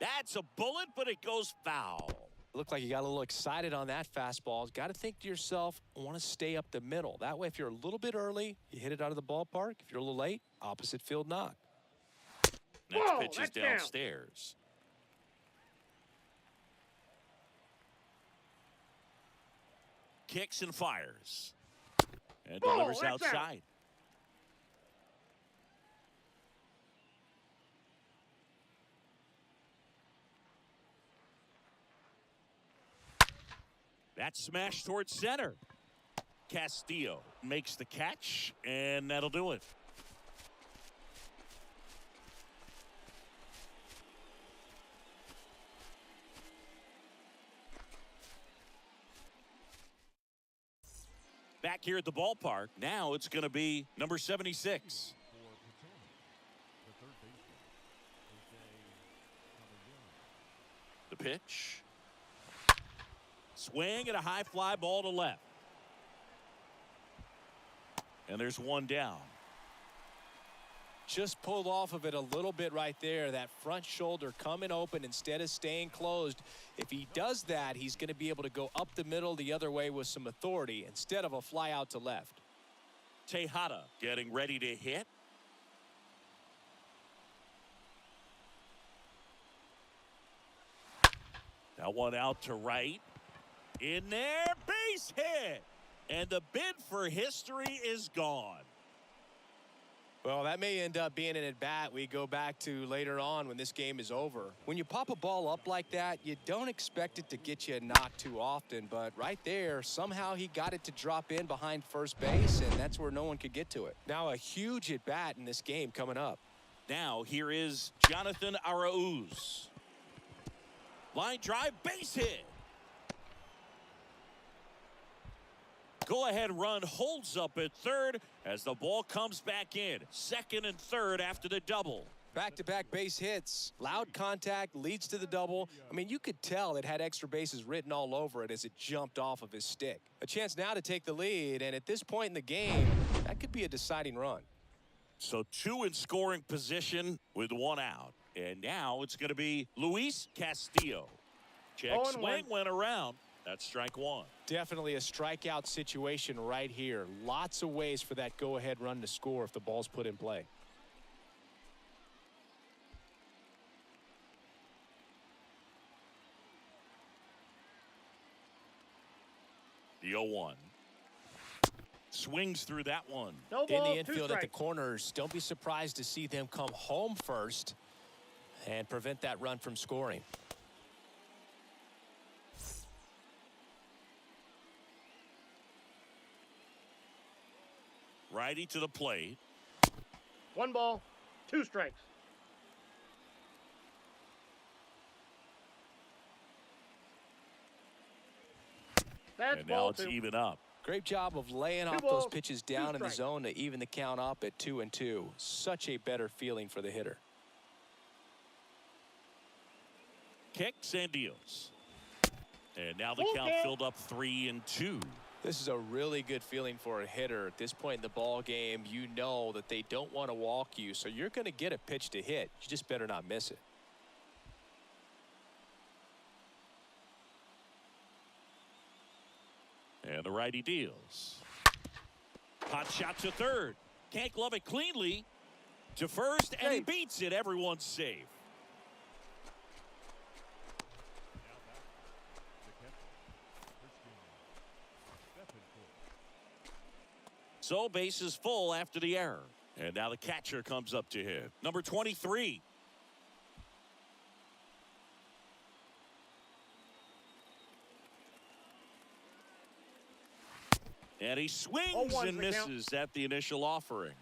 Speaker 1: That's a bullet, but it goes foul.
Speaker 2: Looked like you got a little excited on that fastball. Got to think to yourself, I want to stay up the middle. That way, if you're a little bit early, you hit it out of the ballpark. If you're a little late, opposite field knock.
Speaker 1: Next
Speaker 4: Whoa,
Speaker 1: pitch is
Speaker 4: that's down.
Speaker 1: downstairs. Kicks and fires. And
Speaker 4: Whoa,
Speaker 1: delivers
Speaker 4: that's out.
Speaker 1: outside. That's smashed towards center. Castillo makes the catch, and that'll do it. Back here at the ballpark, now it's going to be number 76. The pitch. Swing and a high fly ball to left. And there's one down.
Speaker 2: Just pulled off of it a little bit right there. That front shoulder coming open instead of staying closed. If he does that, he's going to be able to go up the middle the other way with some authority instead of a fly out to left.
Speaker 1: Tejada getting ready to hit. That one out to right. In there, base hit. And the bid for history is gone.
Speaker 2: Well, that may end up being an at-bat we go back to later on when this game is over. When you pop a ball up like that, you don't expect it to get you a knock too often. But right there, somehow he got it to drop in behind first base, and that's where no one could get to it. Now a huge at-bat in this game coming up.
Speaker 1: Now here is Jonathan Arauz. Line drive, base hit. Go-ahead run holds up at third as the ball comes back in. Second and third after the double.
Speaker 2: Back-to-back base hits. Loud contact leads to the double. I mean, you could tell it had extra bases written all over it as it jumped off of his stick. A chance now to take the lead, and at this point in the game, that could be a deciding run.
Speaker 1: So two in scoring position with one out. And now it's going to be Luis Castillo. Check swing went around. That's strike one.
Speaker 2: Definitely a strikeout situation right here. Lots of ways for that go-ahead run to score if the ball's put in play.
Speaker 1: The 0-1. Swings through that one.
Speaker 4: No
Speaker 2: In
Speaker 4: ball,
Speaker 2: the infield
Speaker 4: two
Speaker 2: at the
Speaker 4: strikes.
Speaker 2: corners, don't be surprised to see them come home first and prevent that run from scoring.
Speaker 1: Righty to the plate.
Speaker 4: One ball, two strikes. That's
Speaker 1: And now
Speaker 4: ball
Speaker 1: it's
Speaker 4: two.
Speaker 1: even up.
Speaker 2: Great job of laying off those pitches down in the zone to even the count up at 2-2. Such a better feeling for the hitter.
Speaker 1: Kicks and deals. And now the count filled up 3-2.
Speaker 2: This is a really good feeling for a hitter. At this point in the ball game, you know that they don't want to walk you, so you're going to get a pitch to hit. You just better not miss it.
Speaker 1: And the righty deals. Hot shot to third. Can't glove it cleanly. To first, and he beats it. Everyone's safe. So bases full after the error. And now the catcher comes up to him. Number 23. And he swings and misses at the initial offering.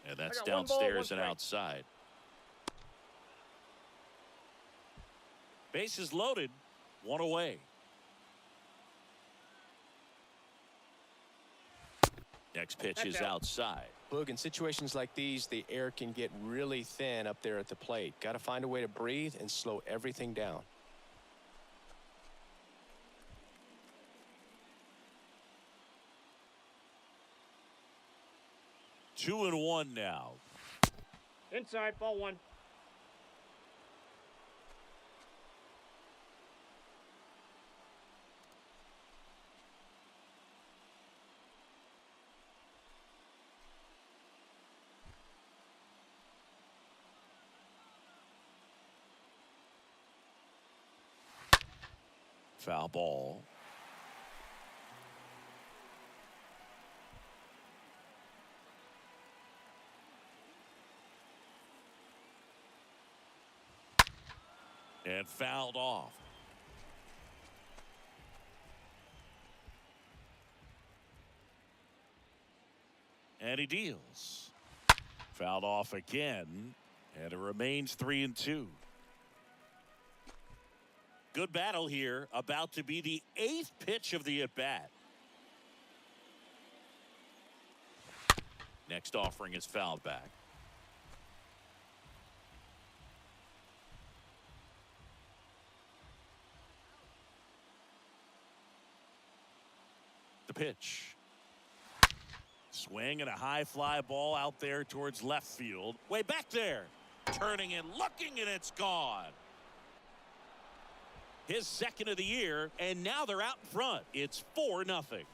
Speaker 1: And that's downstairs and outside. Bases loaded, one away. Next pitch is outside.
Speaker 2: Boog, in situations like these, the air can get really thin up there at the plate. Got to find a way to breathe and slow everything down.
Speaker 1: Two and one now.
Speaker 4: Inside, ball one.
Speaker 1: Foul ball. And fouled off. And he deals. Fouled off again. And it remains 3-2. Good battle here. About to be the 8th pitch of the at-bat. Next offering is fouled back. The pitch. Swing and a high fly ball out there towards left field. Way back there. Turning and looking, and it's gone. His second of the year, and now they're out in front. It's 4-0.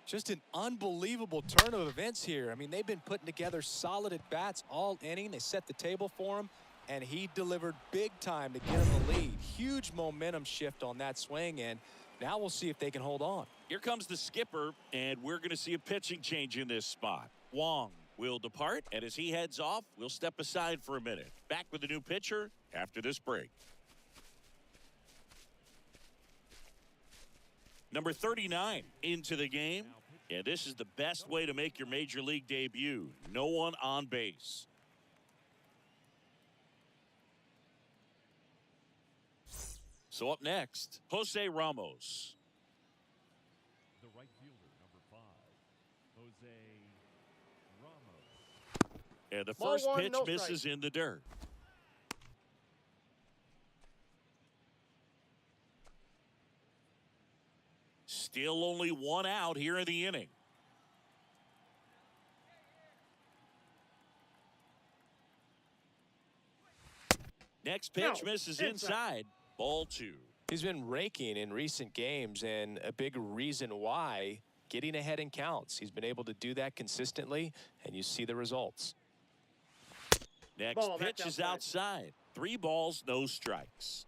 Speaker 2: Just an unbelievable turn of events here. I mean, they've been putting together solid at-bats all inning. They set the table for him, and he delivered big time to get him the lead. Huge momentum shift on that swing, and now we'll see if they can hold on.
Speaker 1: Here comes the skipper, and we're going to see a pitching change in this spot. Wong will depart, and as he heads off, we'll step aside for a minute. Back with the new pitcher after this break. Number 39 into the game. And this is the best way to make your major league debut. No one on base. So up next, Jose Ramos.
Speaker 3: The right fielder, number 5, Jose Ramos.
Speaker 1: And the
Speaker 4: Ball
Speaker 1: first
Speaker 4: one,
Speaker 1: pitch
Speaker 4: no
Speaker 1: misses
Speaker 4: strike.
Speaker 1: in the dirt. Still only one out here in the inning. Next pitch
Speaker 4: No,
Speaker 1: misses
Speaker 4: inside.
Speaker 1: inside. Ball 2.
Speaker 2: He's been raking in recent games, and a big reason why, getting ahead in counts. He's been able to do that consistently, and you see the results.
Speaker 1: Next
Speaker 4: Ball,
Speaker 1: pitch
Speaker 4: that's
Speaker 1: is
Speaker 4: outside.
Speaker 1: outside. 3 balls, no strikes.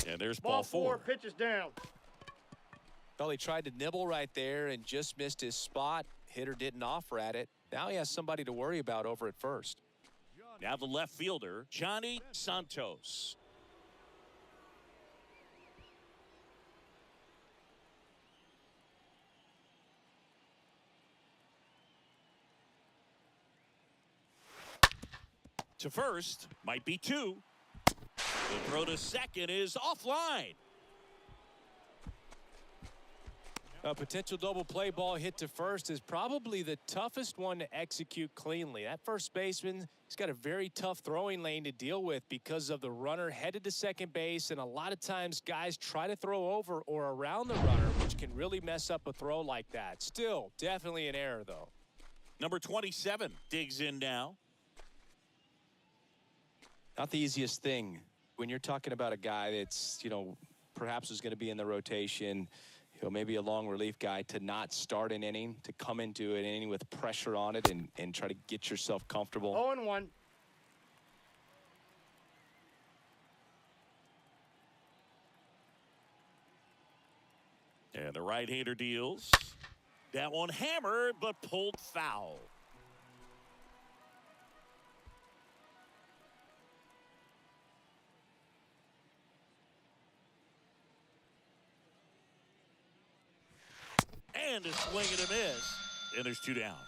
Speaker 1: And there's ball 4.
Speaker 4: Pitches down.
Speaker 2: Well, he tried to nibble right there and just missed his spot. Hitter didn't offer at it. Now he has somebody to worry about over at first.
Speaker 1: Now the left fielder, Johnny Santos. To first, might be 2. The throw to second is offline.
Speaker 2: A potential double play ball hit to first is probably the toughest one to execute cleanly. That first baseman, he's got a very tough throwing lane to deal with because of the runner headed to second base, and a lot of times guys try to throw over or around the runner, which can really mess up a throw like that. Still, definitely an error, though.
Speaker 1: Number 27 digs in now.
Speaker 2: Not the easiest thing when you're talking about a guy that's, perhaps is going to be in the rotation, maybe a long relief guy, to not start an inning, to come into an inning with pressure on it and try to get yourself comfortable.
Speaker 4: 0-1.
Speaker 1: And the right-hander deals. That one hammered, but pulled foul. And a swing and a miss. And there's 2 down.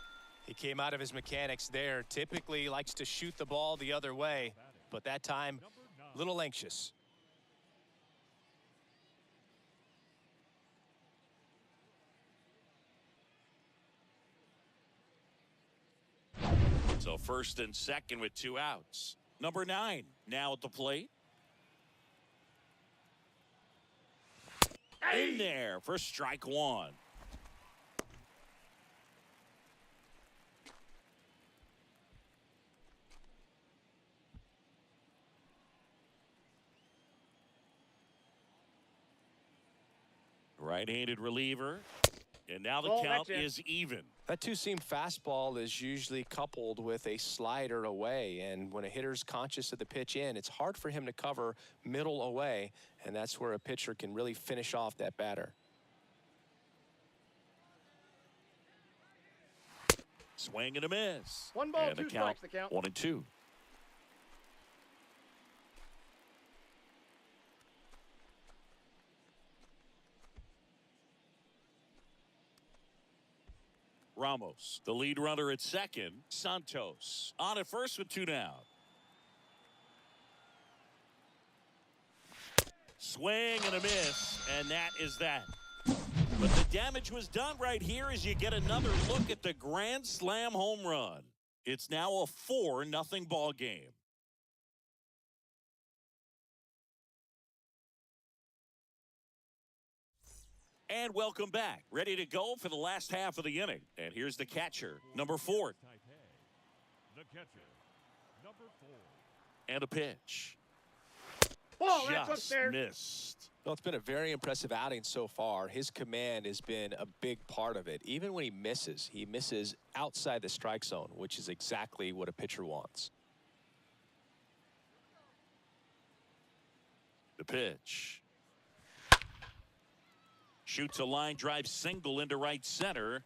Speaker 2: He came out of his mechanics there. Typically likes to shoot the ball the other way, but that time, a little anxious.
Speaker 1: So first and second with 2 outs. Number 9 now at the plate. In there for strike 1. Right-handed reliever. And now the count is even.
Speaker 2: That two-seam fastball is usually coupled with a slider away, and when a hitter's conscious of the pitch in, it's hard for him to cover middle away, and that's where a pitcher can really finish off that batter.
Speaker 1: Swing and a miss.
Speaker 4: 1 ball,
Speaker 1: and
Speaker 4: 2 strikes, the count.
Speaker 1: 1 and 2. Ramos, the lead runner at second. Santos on at first with 2 down. Swing and a miss, and that is that. But the damage was done right here as you get another look at the grand slam home run. It's now a 4-0 ball game. And welcome back. Ready to go for the last half of the inning. And here's the catcher, number 4.
Speaker 3: The catcher, number 4.
Speaker 1: And a pitch.
Speaker 4: Ball, that's
Speaker 1: Just
Speaker 4: upstairs.
Speaker 1: missed.
Speaker 2: Well, it's been a very impressive outing so far. His command has been a big part of it. Even when he misses outside the strike zone, which is exactly what a pitcher wants.
Speaker 1: The pitch. Shoots a line drive single into right center.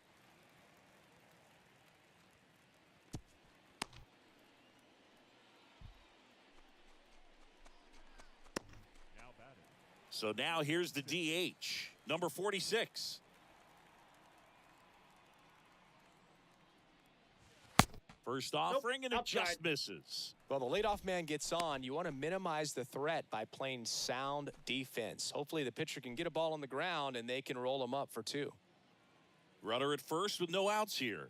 Speaker 1: So now here's the DH, number 46. First offering, and it just misses.
Speaker 2: Well, the leadoff man gets on. You want to minimize the threat by playing sound defense. Hopefully the pitcher can get a ball on the ground and they can roll him up for 2.
Speaker 1: Runner at first with no outs here.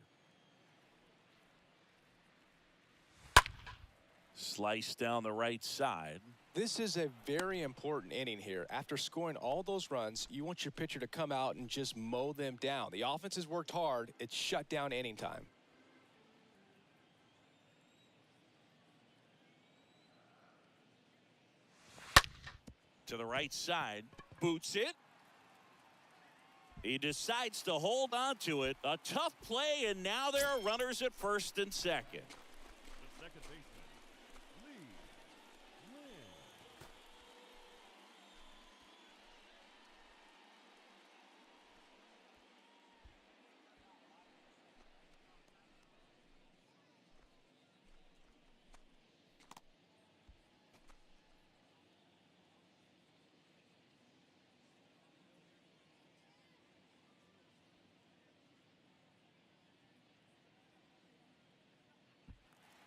Speaker 1: Slice down the right side.
Speaker 2: This is a very important inning here. After scoring all those runs, you want your pitcher to come out and just mow them down. The offense has worked hard. It's shut down inning time.
Speaker 1: To the right side, boots it. He decides to hold on to it. A tough play, and now there are runners at first and second.
Speaker 3: The second baseman, Lee Lynn.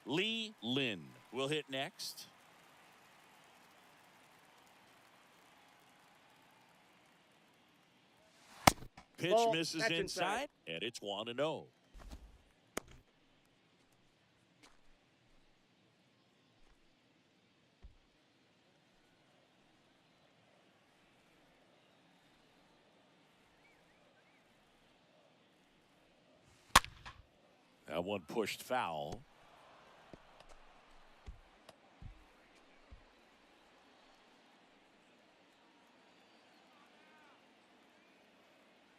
Speaker 1: Lee Lynn will hit next. Pitch
Speaker 4: Ball,
Speaker 1: misses
Speaker 4: that's
Speaker 1: inside, and it's 1-0. That one pushed foul.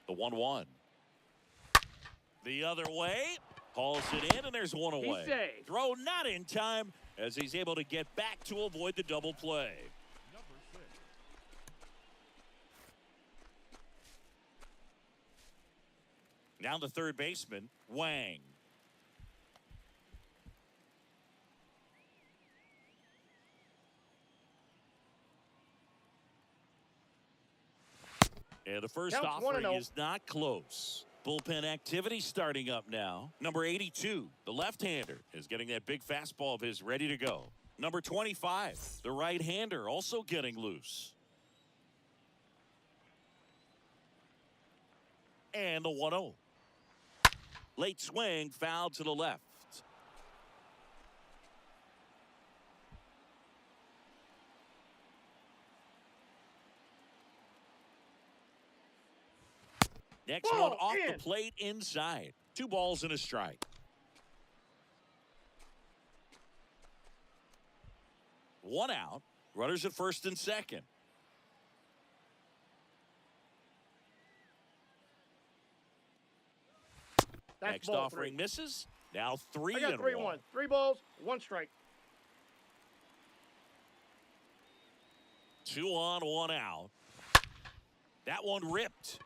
Speaker 1: The 1-1. The other way. Hauls it in, and there's one away.
Speaker 4: saved.
Speaker 1: Throw not in time as he's able to get back to avoid the double play.
Speaker 3: Number 6.
Speaker 1: Now the third baseman, Wang. And the first
Speaker 4: Counts
Speaker 1: offering
Speaker 4: 1-0.
Speaker 1: is not close. Bullpen activity starting up now. Number 82, the left-hander, is getting that big fastball of his ready to go. Number 25, the right-hander, also getting loose. And the 1-0. Late swing, foul to the left. Next one off the plate inside. 2 balls and a strike. 1 out. Runners at first and second.
Speaker 4: That's
Speaker 1: Next
Speaker 4: ball
Speaker 1: offering
Speaker 4: 3.
Speaker 1: misses. Now 3
Speaker 4: I got
Speaker 1: and
Speaker 4: 3-1.
Speaker 1: 1.
Speaker 4: 3 balls, 1 strike.
Speaker 1: 2 on, 1 out. That one ripped.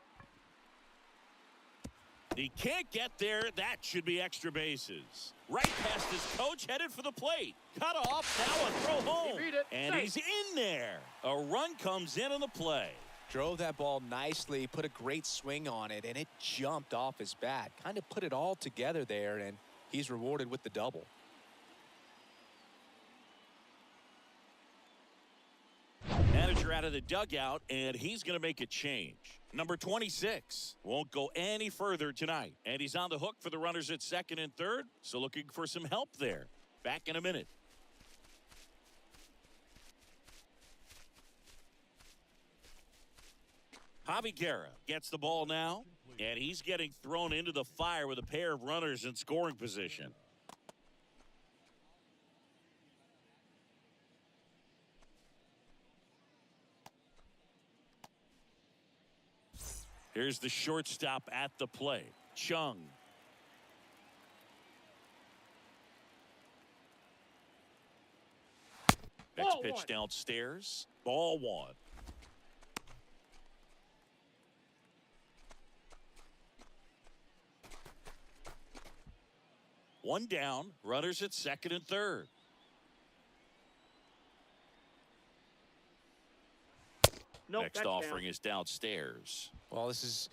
Speaker 1: He can't get there. That should be extra bases. Right past his coach, headed for the plate. Cut off, now a throw home.
Speaker 4: He beat it.
Speaker 1: And
Speaker 4: Safe.
Speaker 1: he's in there. A run comes in on the play.
Speaker 2: Drove that ball nicely, put a great swing on it, and it jumped off his bat. Kind of put it all together there, and he's rewarded with the double.
Speaker 1: Manager out of the dugout, and he's going to make a change. Number 26 won't go any further tonight. And he's on the hook for the runners at second and third, so looking for some help there. Back in a minute. Javi Guerra gets the ball now, and he's getting thrown into the fire with a pair of runners in scoring position. Here's the shortstop at the plate, Chung. Next
Speaker 4: Ball
Speaker 1: pitch
Speaker 4: 1.
Speaker 1: downstairs, ball 1. One down, runners at second and third.
Speaker 4: Nope,
Speaker 1: Next
Speaker 4: that's
Speaker 1: offering
Speaker 4: down.
Speaker 1: is downstairs.
Speaker 2: Well, this is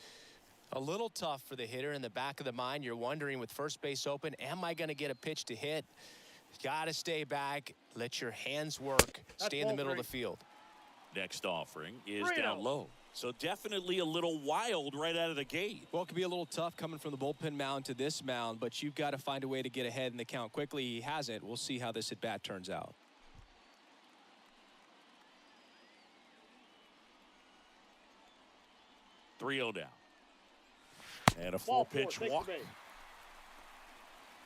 Speaker 2: a little tough for the hitter. In the back of the mind, you're wondering, with first base open, am I going to get a pitch to hit? Got to stay back, let your hands work, stay in the
Speaker 4: ball
Speaker 2: middle of
Speaker 4: 3.
Speaker 2: the field.
Speaker 1: Next offering is
Speaker 4: 3-0.
Speaker 1: down low. So definitely a little wild right out of the gate.
Speaker 2: Well, it could be a little tough coming from the bullpen mound to this mound, but you've got to find a way to get ahead in the count quickly. He hasn't. We'll see how this at-bat turns out.
Speaker 1: Three-0 down. And a
Speaker 4: Ball 4,
Speaker 1: four-pitch
Speaker 4: take the
Speaker 1: walk.
Speaker 4: base.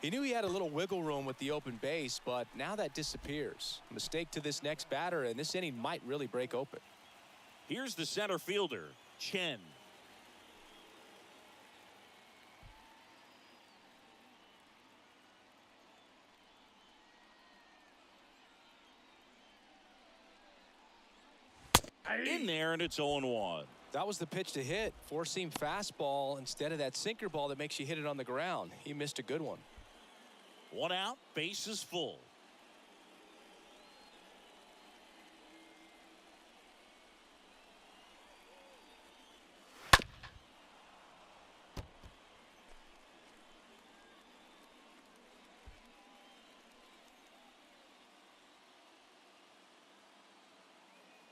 Speaker 2: He knew he had a little wiggle room with the open base, but now that disappears. Mistake to this next batter, and this inning might really break open.
Speaker 1: Here's the center fielder, Chen. In there, and it's 0-1.
Speaker 2: That was the pitch to hit. Four-seam fastball instead of that sinker ball that makes you hit it on the ground. He missed a good one.
Speaker 1: 1 out, base is full.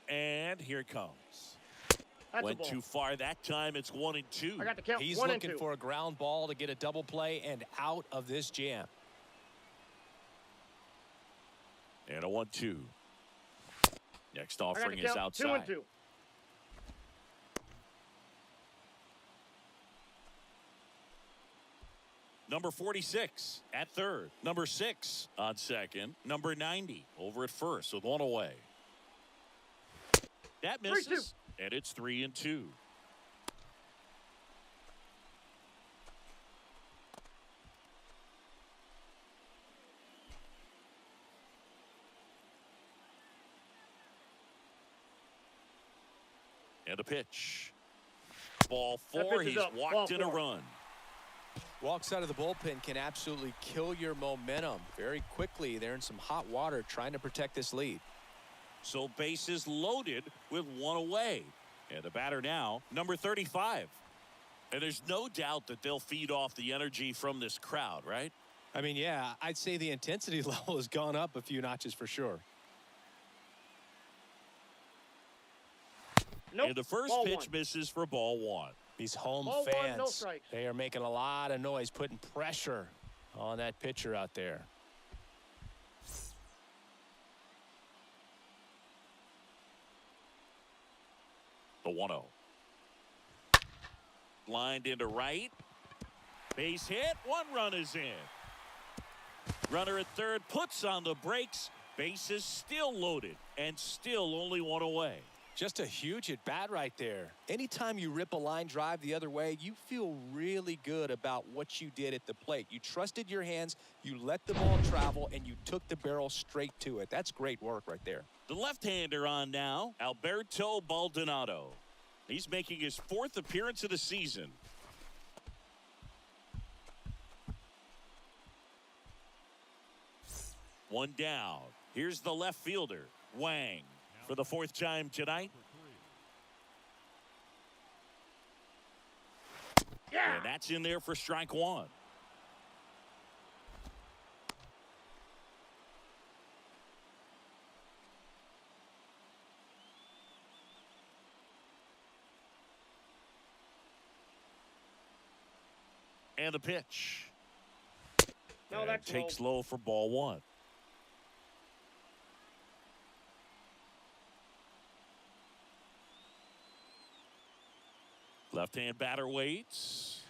Speaker 1: And here it comes.
Speaker 4: That's a
Speaker 1: Went
Speaker 4: ball.
Speaker 1: too far that time. It's 1-2.
Speaker 4: I got the count.
Speaker 2: He's
Speaker 4: 1 and
Speaker 2: looking
Speaker 4: 2.
Speaker 2: for a ground ball to get a double play and out of this jam.
Speaker 1: And a 1-2. Next
Speaker 4: I got the
Speaker 1: offering is
Speaker 4: count.
Speaker 1: outside.
Speaker 4: 2 and 2.
Speaker 1: Number 46 at third. Number 6 on second. Number 90 over at first with 1 away. That misses.
Speaker 4: 3-2.
Speaker 1: And it's 3-2. And a pitch. Ball 4.
Speaker 4: pitch is
Speaker 1: He's
Speaker 4: up.
Speaker 1: walked
Speaker 4: Ball
Speaker 1: in a
Speaker 4: 4.
Speaker 1: run.
Speaker 2: Walks out of the bullpen can absolutely kill your momentum very quickly. They're in some hot water trying to protect this lead.
Speaker 1: So bases loaded with 1 away. And the batter now, number 35. And there's no doubt that they'll feed off the energy from this crowd, right?
Speaker 2: I mean, yeah, I'd say the intensity level has gone up a few notches for sure.
Speaker 4: Nope.
Speaker 1: And the first
Speaker 4: Ball
Speaker 1: pitch
Speaker 4: one.
Speaker 1: misses for ball one.
Speaker 2: These home
Speaker 4: Ball one,
Speaker 2: fans,
Speaker 4: no strikes.
Speaker 2: they are making a lot of noise, putting pressure on that pitcher out there.
Speaker 1: The 1-0. Lined into right. Base hit. One run is in. Runner at third puts on the brakes. Bases still loaded and still only one away.
Speaker 2: Just a huge at bat right there. Anytime you rip a line drive the other way, you feel really good about what you did at the plate. You trusted your hands, you let the ball travel, and you took the barrel straight to it. That's great work right there.
Speaker 1: The left-hander on now, Alberto Baldonado. He's making his fourth appearance of the season. One down. Here's the left fielder, Wang, for the fourth time tonight.
Speaker 4: Yeah.
Speaker 1: And that's in there for strike one. And the pitch.
Speaker 4: No,
Speaker 1: And
Speaker 4: that's
Speaker 1: takes
Speaker 4: low.
Speaker 1: low for ball one. Left-hand batter waits.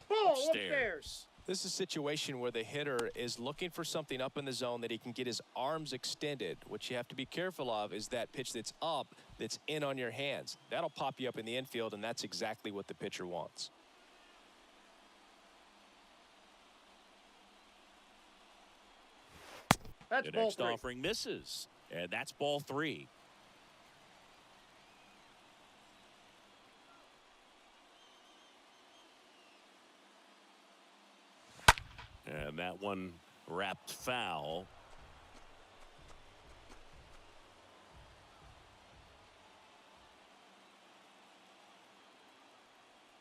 Speaker 4: Ball
Speaker 1: Upstairs.
Speaker 4: upstairs.
Speaker 2: This is a situation where the hitter is looking for something up in the zone that he can get his arms extended. What you have to be careful of is that pitch that's up, that's in on your hands. That'll pop you up in the infield, and that's exactly what the pitcher wants.
Speaker 4: That's
Speaker 1: The
Speaker 4: ball
Speaker 1: next
Speaker 4: three.
Speaker 1: offering misses. And that's ball three. And that one wrapped foul.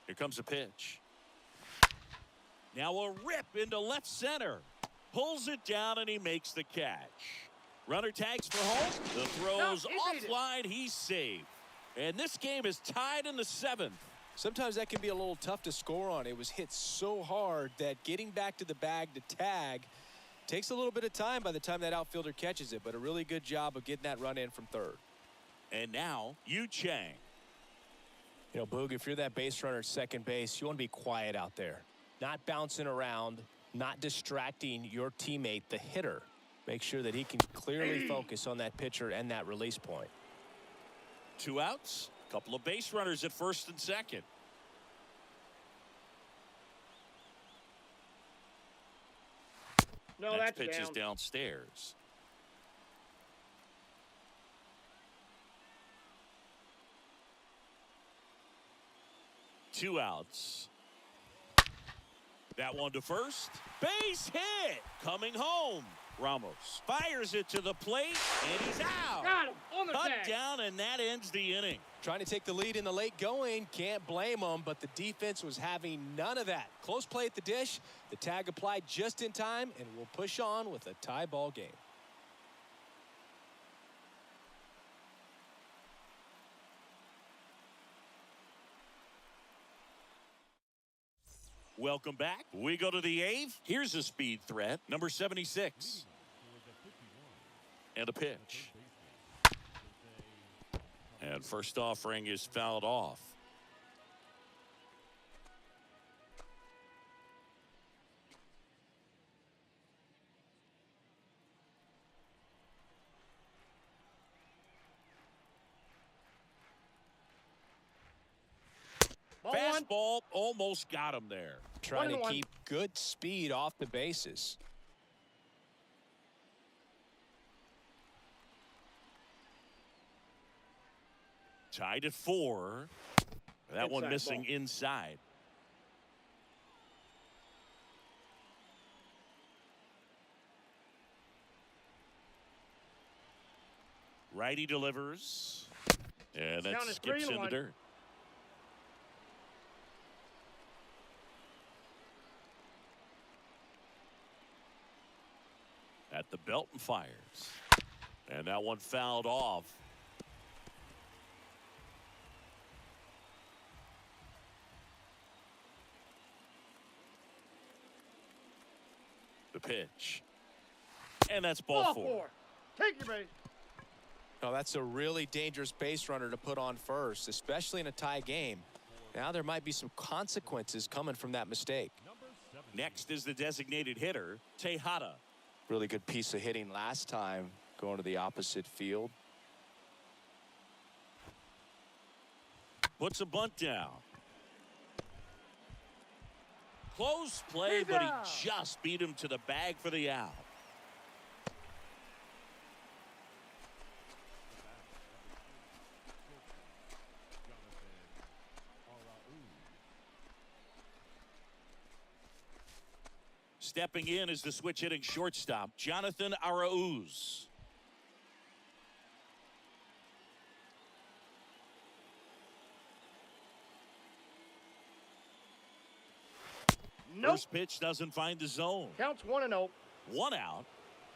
Speaker 1: Here comes a pitch. Now a rip into left center. Pulls it down and he makes the catch. Runner tags for home. The throw's
Speaker 4: No, he beat it.
Speaker 1: offline. He's safe. And this game is tied in the seventh.
Speaker 2: Sometimes that can be a little tough to score on. It was hit so hard that getting back to the bag to tag takes a little bit of time by the time that outfielder catches it, but a really good job of getting that run in from third.
Speaker 1: And now, Yu Chang.
Speaker 2: You know, Boog, if you're that base runner at second base, you want to be quiet out there. Not bouncing around, not distracting your teammate, the hitter. Make sure that he can clearly focus on that pitcher and that release point.
Speaker 1: 2 outs. Couple of base runners at first and second.
Speaker 4: No,
Speaker 1: Next
Speaker 4: that's
Speaker 1: pitch is
Speaker 4: down.
Speaker 1: downstairs. Two outs. That one to first. Base hit. Coming home. Ramos fires it to the plate, and he's out.
Speaker 4: Got him on the
Speaker 1: Cut
Speaker 4: tag.
Speaker 1: down, and that ends the inning.
Speaker 2: Trying to take the lead in the late going, can't blame them, but the defense was having none of that. Close play at the dish, the tag applied just in time, and we'll push on with a tie ball game.
Speaker 1: Welcome back. We go to the eighth. Here's a speed threat, number 76. And a pitch. And first offering is fouled off.
Speaker 4: Ball one.
Speaker 1: Fastball almost got him there.
Speaker 2: Trying to
Speaker 4: 1-1.
Speaker 2: keep good speed off the bases.
Speaker 1: Tied at 4. That one
Speaker 4: Inside
Speaker 1: missing
Speaker 4: ball.
Speaker 1: inside. Righty delivers. And that
Speaker 4: Down to
Speaker 1: skips in the
Speaker 4: 3-1.
Speaker 1: dirt. at the belt and fires. And that one fouled off. The pitch. And that's ball four.
Speaker 4: Take your base.
Speaker 2: No, that's a really dangerous base runner to put on first, especially in a tie game. Now there might be some consequences coming from that mistake.
Speaker 1: Next is the designated hitter, Tejada.
Speaker 2: Really good piece of hitting last time, going to the opposite field.
Speaker 1: Puts a bunt down. Close play, but he just beat him to the bag for the out. Stepping in is the switch hitting shortstop, Jonathan Arauz.
Speaker 4: Nope.
Speaker 1: First pitch doesn't find the zone.
Speaker 4: Counts 1-0.
Speaker 1: 1 out.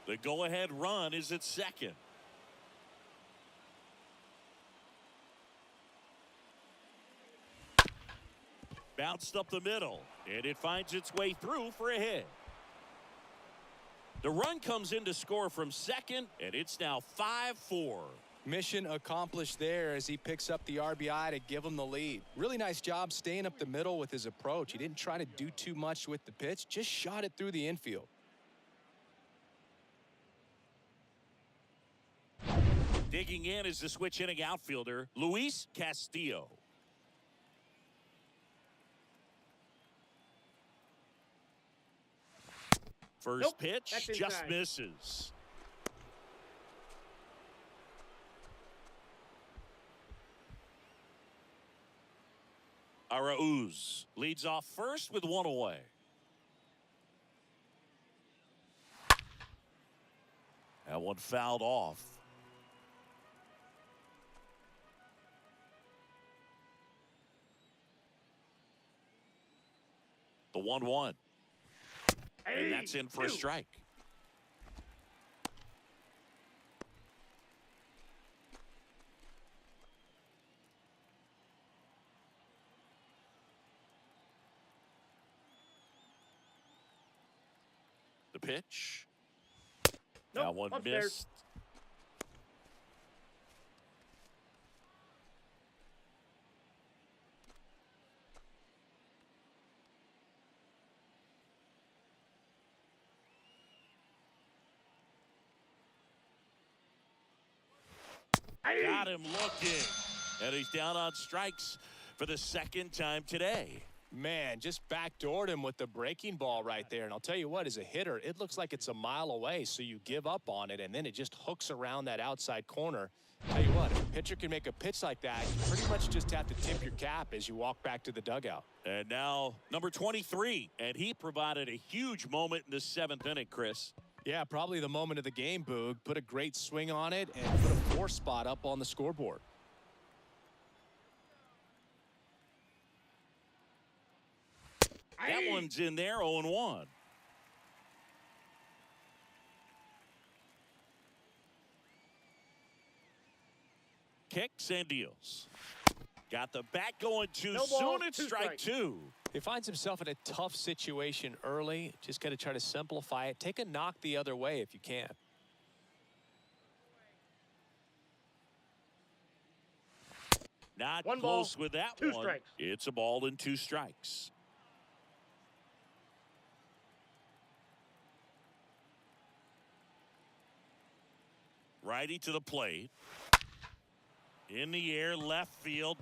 Speaker 1: The go-ahead run is at second. Bounced up the middle, and it finds its way through for a hit. The run comes in to score from second, and it's now 5-4.
Speaker 2: Mission accomplished there as he picks up the RBI to give him the lead. Really nice job staying up the middle with his approach. He didn't try to do too much with the pitch, just shot it through the infield.
Speaker 1: Digging in is the switch hitting outfielder, Luis Castillo. First pitch just misses. Arauz leads off first with 1 away. That one fouled off. The 1-1. And that's in for a strike. The pitch.
Speaker 4: Nope,
Speaker 1: That one
Speaker 4: upstairs.
Speaker 1: missed. Got him looking. And he's down on strikes for the second time today.
Speaker 2: Man, just backdoored him with the breaking ball right there. And I'll tell you what, as a hitter, it looks like it's a mile away, so you give up on it, and then it just hooks around that outside corner. Tell you what, if a pitcher can make a pitch like that, you pretty much just have to tip your cap as you walk back to the dugout.
Speaker 1: And now number 23, and he provided a huge moment in the 7th inning, Chris.
Speaker 2: Yeah, probably the moment of the game, Boog. Put a great swing on it and put a 4 spot up on the scoreboard.
Speaker 1: That one's in there, 0-1. Kicks and deals. Got the bat going too soon. It's strike 2.
Speaker 2: He finds himself in a tough situation early. Just got to try to simplify it. Take a knock the other way if you can.
Speaker 1: Not
Speaker 4: One
Speaker 1: close
Speaker 4: ball,
Speaker 1: with that
Speaker 4: 2
Speaker 1: one.
Speaker 4: strikes.
Speaker 1: It's a ball and 2 strikes. Righty to the plate. In the air, left field.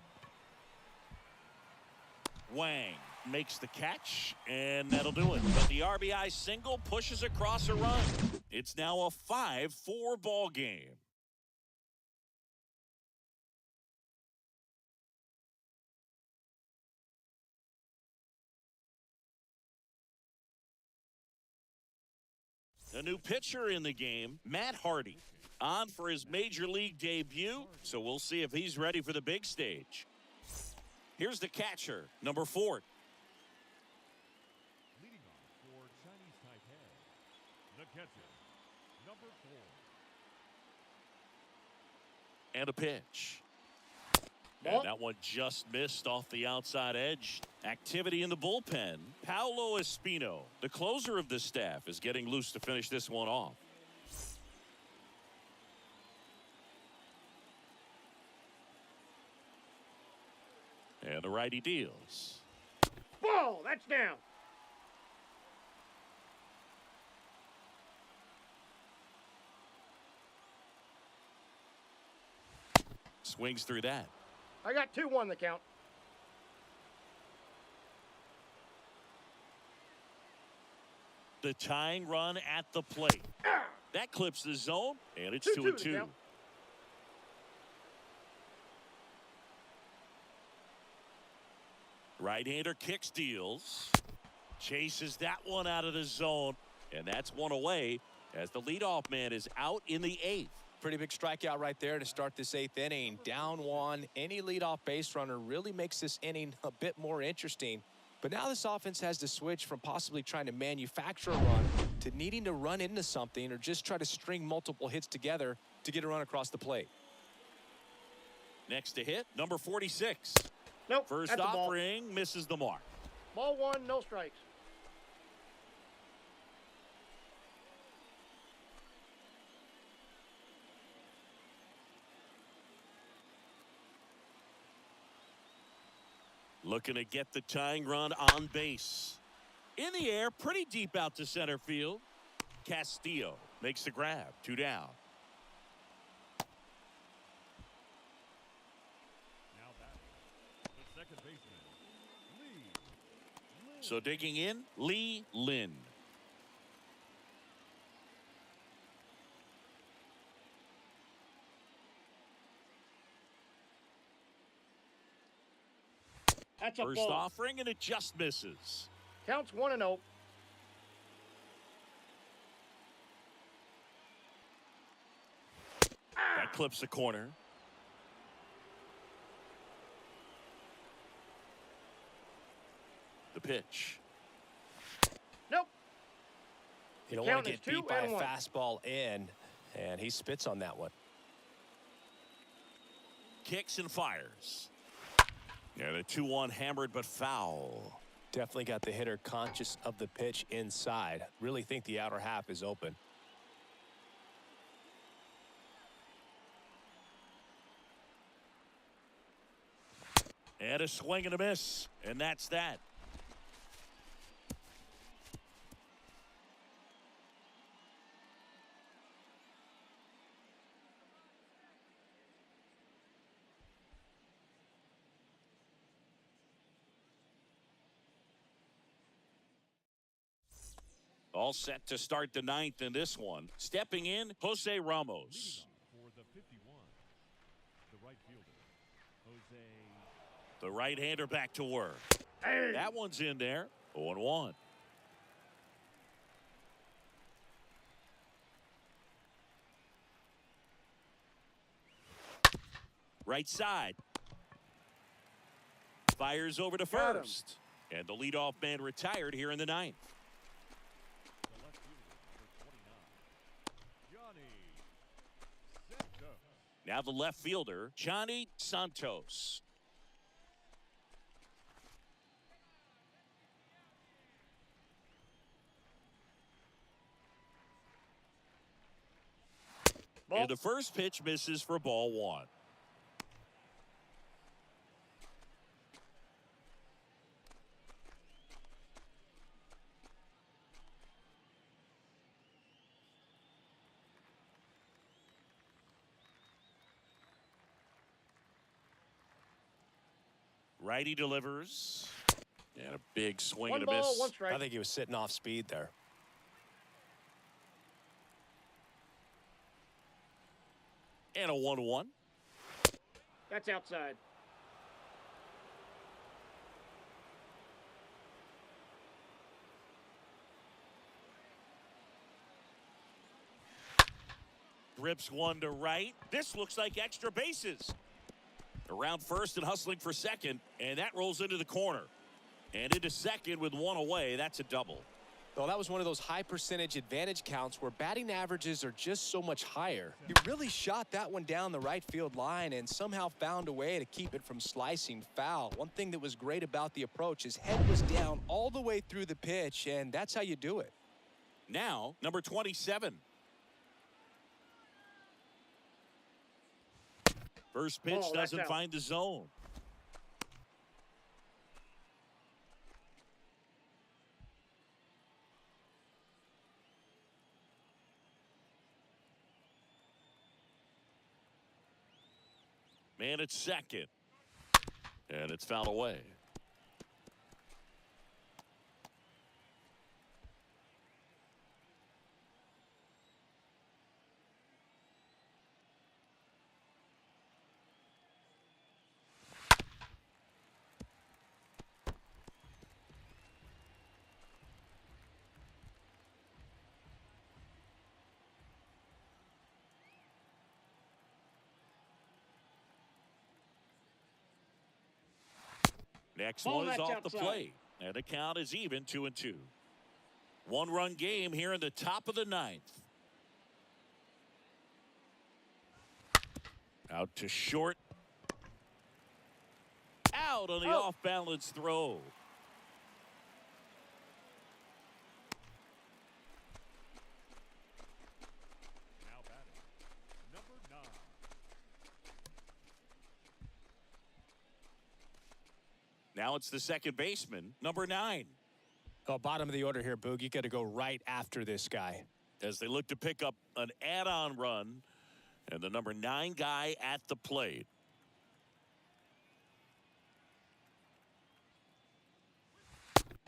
Speaker 1: Wang makes the catch, and that'll do it. But the RBI single pushes across a run. It's now a 5-4 ball game. A new pitcher in the game, Matt Hardy, on for his major league debut, so we'll see if he's ready for the big stage. Here's the catcher, number 4.
Speaker 3: Leading off for Chinese Taipei, the catcher, Number 4.
Speaker 1: And a pitch.
Speaker 4: Ball.
Speaker 1: And that one just missed off the outside edge. Activity in the bullpen. Paolo Espino, the closer of the staff, is getting loose to finish this one off. And the righty deals.
Speaker 4: Ball. That's down.
Speaker 1: Swings through that.
Speaker 4: I got 2-1 the count.
Speaker 1: The tying run at the plate. That clips the zone, and it's
Speaker 4: 2-2 the
Speaker 1: 2-2.
Speaker 4: count.
Speaker 1: Right-hander kicks, deals. Chases that one out of the zone, and that's one away as the leadoff man is out in the 8th.
Speaker 2: Pretty big strikeout right there to start this 8th inning. Down one. Any leadoff base runner really makes this inning a bit more interesting. But now this offense has to switch from possibly trying to manufacture a run to needing to run into something or just try to string multiple hits together to get a run across the plate.
Speaker 1: Next to hit, number 46.
Speaker 4: Nope.
Speaker 1: First
Speaker 4: that's a ball.
Speaker 1: offering misses the mark.
Speaker 4: Ball 1, no strikes.
Speaker 1: Looking to get the tying run on base. In the air, pretty deep out to center field. Castillo makes the grab. 2 down.
Speaker 3: Now batting, the second baseman, Lee Lin.
Speaker 1: So digging in, Lee Lin.
Speaker 4: That's a
Speaker 1: First
Speaker 4: ball.
Speaker 1: offering, and it just misses.
Speaker 4: Counts 1-0.
Speaker 1: That clips the corner. The pitch.
Speaker 4: Nope.
Speaker 2: You don't
Speaker 4: The
Speaker 2: want
Speaker 4: count
Speaker 2: to
Speaker 4: is
Speaker 2: get beat by a
Speaker 4: 2-1.
Speaker 2: fastball in, and he spits on that one.
Speaker 1: Kicks and fires. And a 2-1 hammered but foul.
Speaker 2: Definitely got the hitter conscious of the pitch inside. Really think the outer half is open.
Speaker 1: And a swing and a miss. And that's that. All set to start the 9th in this one. Stepping in, Jose Ramos.
Speaker 3: Leading off for the 51, the right fielder, Jose.
Speaker 1: The right-hander back to work.
Speaker 4: Hey.
Speaker 1: That one's in there. 0-1. Right side. Fires over to
Speaker 4: Got him.
Speaker 1: first. And the leadoff man retired here in the 9th.
Speaker 3: The left fielder, number 29, Johnny Santos.
Speaker 1: Now the left fielder, Johnny Santos.
Speaker 4: Ball.
Speaker 1: And the first pitch misses for ball 1. Righty delivers. And a big swing
Speaker 4: One
Speaker 1: and a
Speaker 4: ball,
Speaker 1: miss.
Speaker 4: one strike.
Speaker 2: I think he was sitting off speed there.
Speaker 1: And a 1-1.
Speaker 4: That's outside.
Speaker 1: Rips one to right. This looks like extra bases. Around first and hustling for second. And that rolls into the corner. And into second with one away. That's a double.
Speaker 2: Well, that was one of those high percentage advantage counts where batting averages are just so much higher. He really shot that one down the right field line and somehow found a way to keep it from slicing foul. One thing that was great about the approach, his head was down all the way through the pitch, and that's how you do it.
Speaker 1: Now, number 27. First pitch doesn't find the zone. Man at second. And it's fouled away. Next one is off the plate, and the count is even 2-2. One-run game here in the top of the ninth. Out to short. Out on the off-balance throw.
Speaker 3: Now batting, number 9.
Speaker 1: Now it's the second baseman, number 9.
Speaker 2: Oh, bottom of the order here, Boog. You got to go right after this guy.
Speaker 1: As they look to pick up an add-on run, and the number 9 guy at the plate.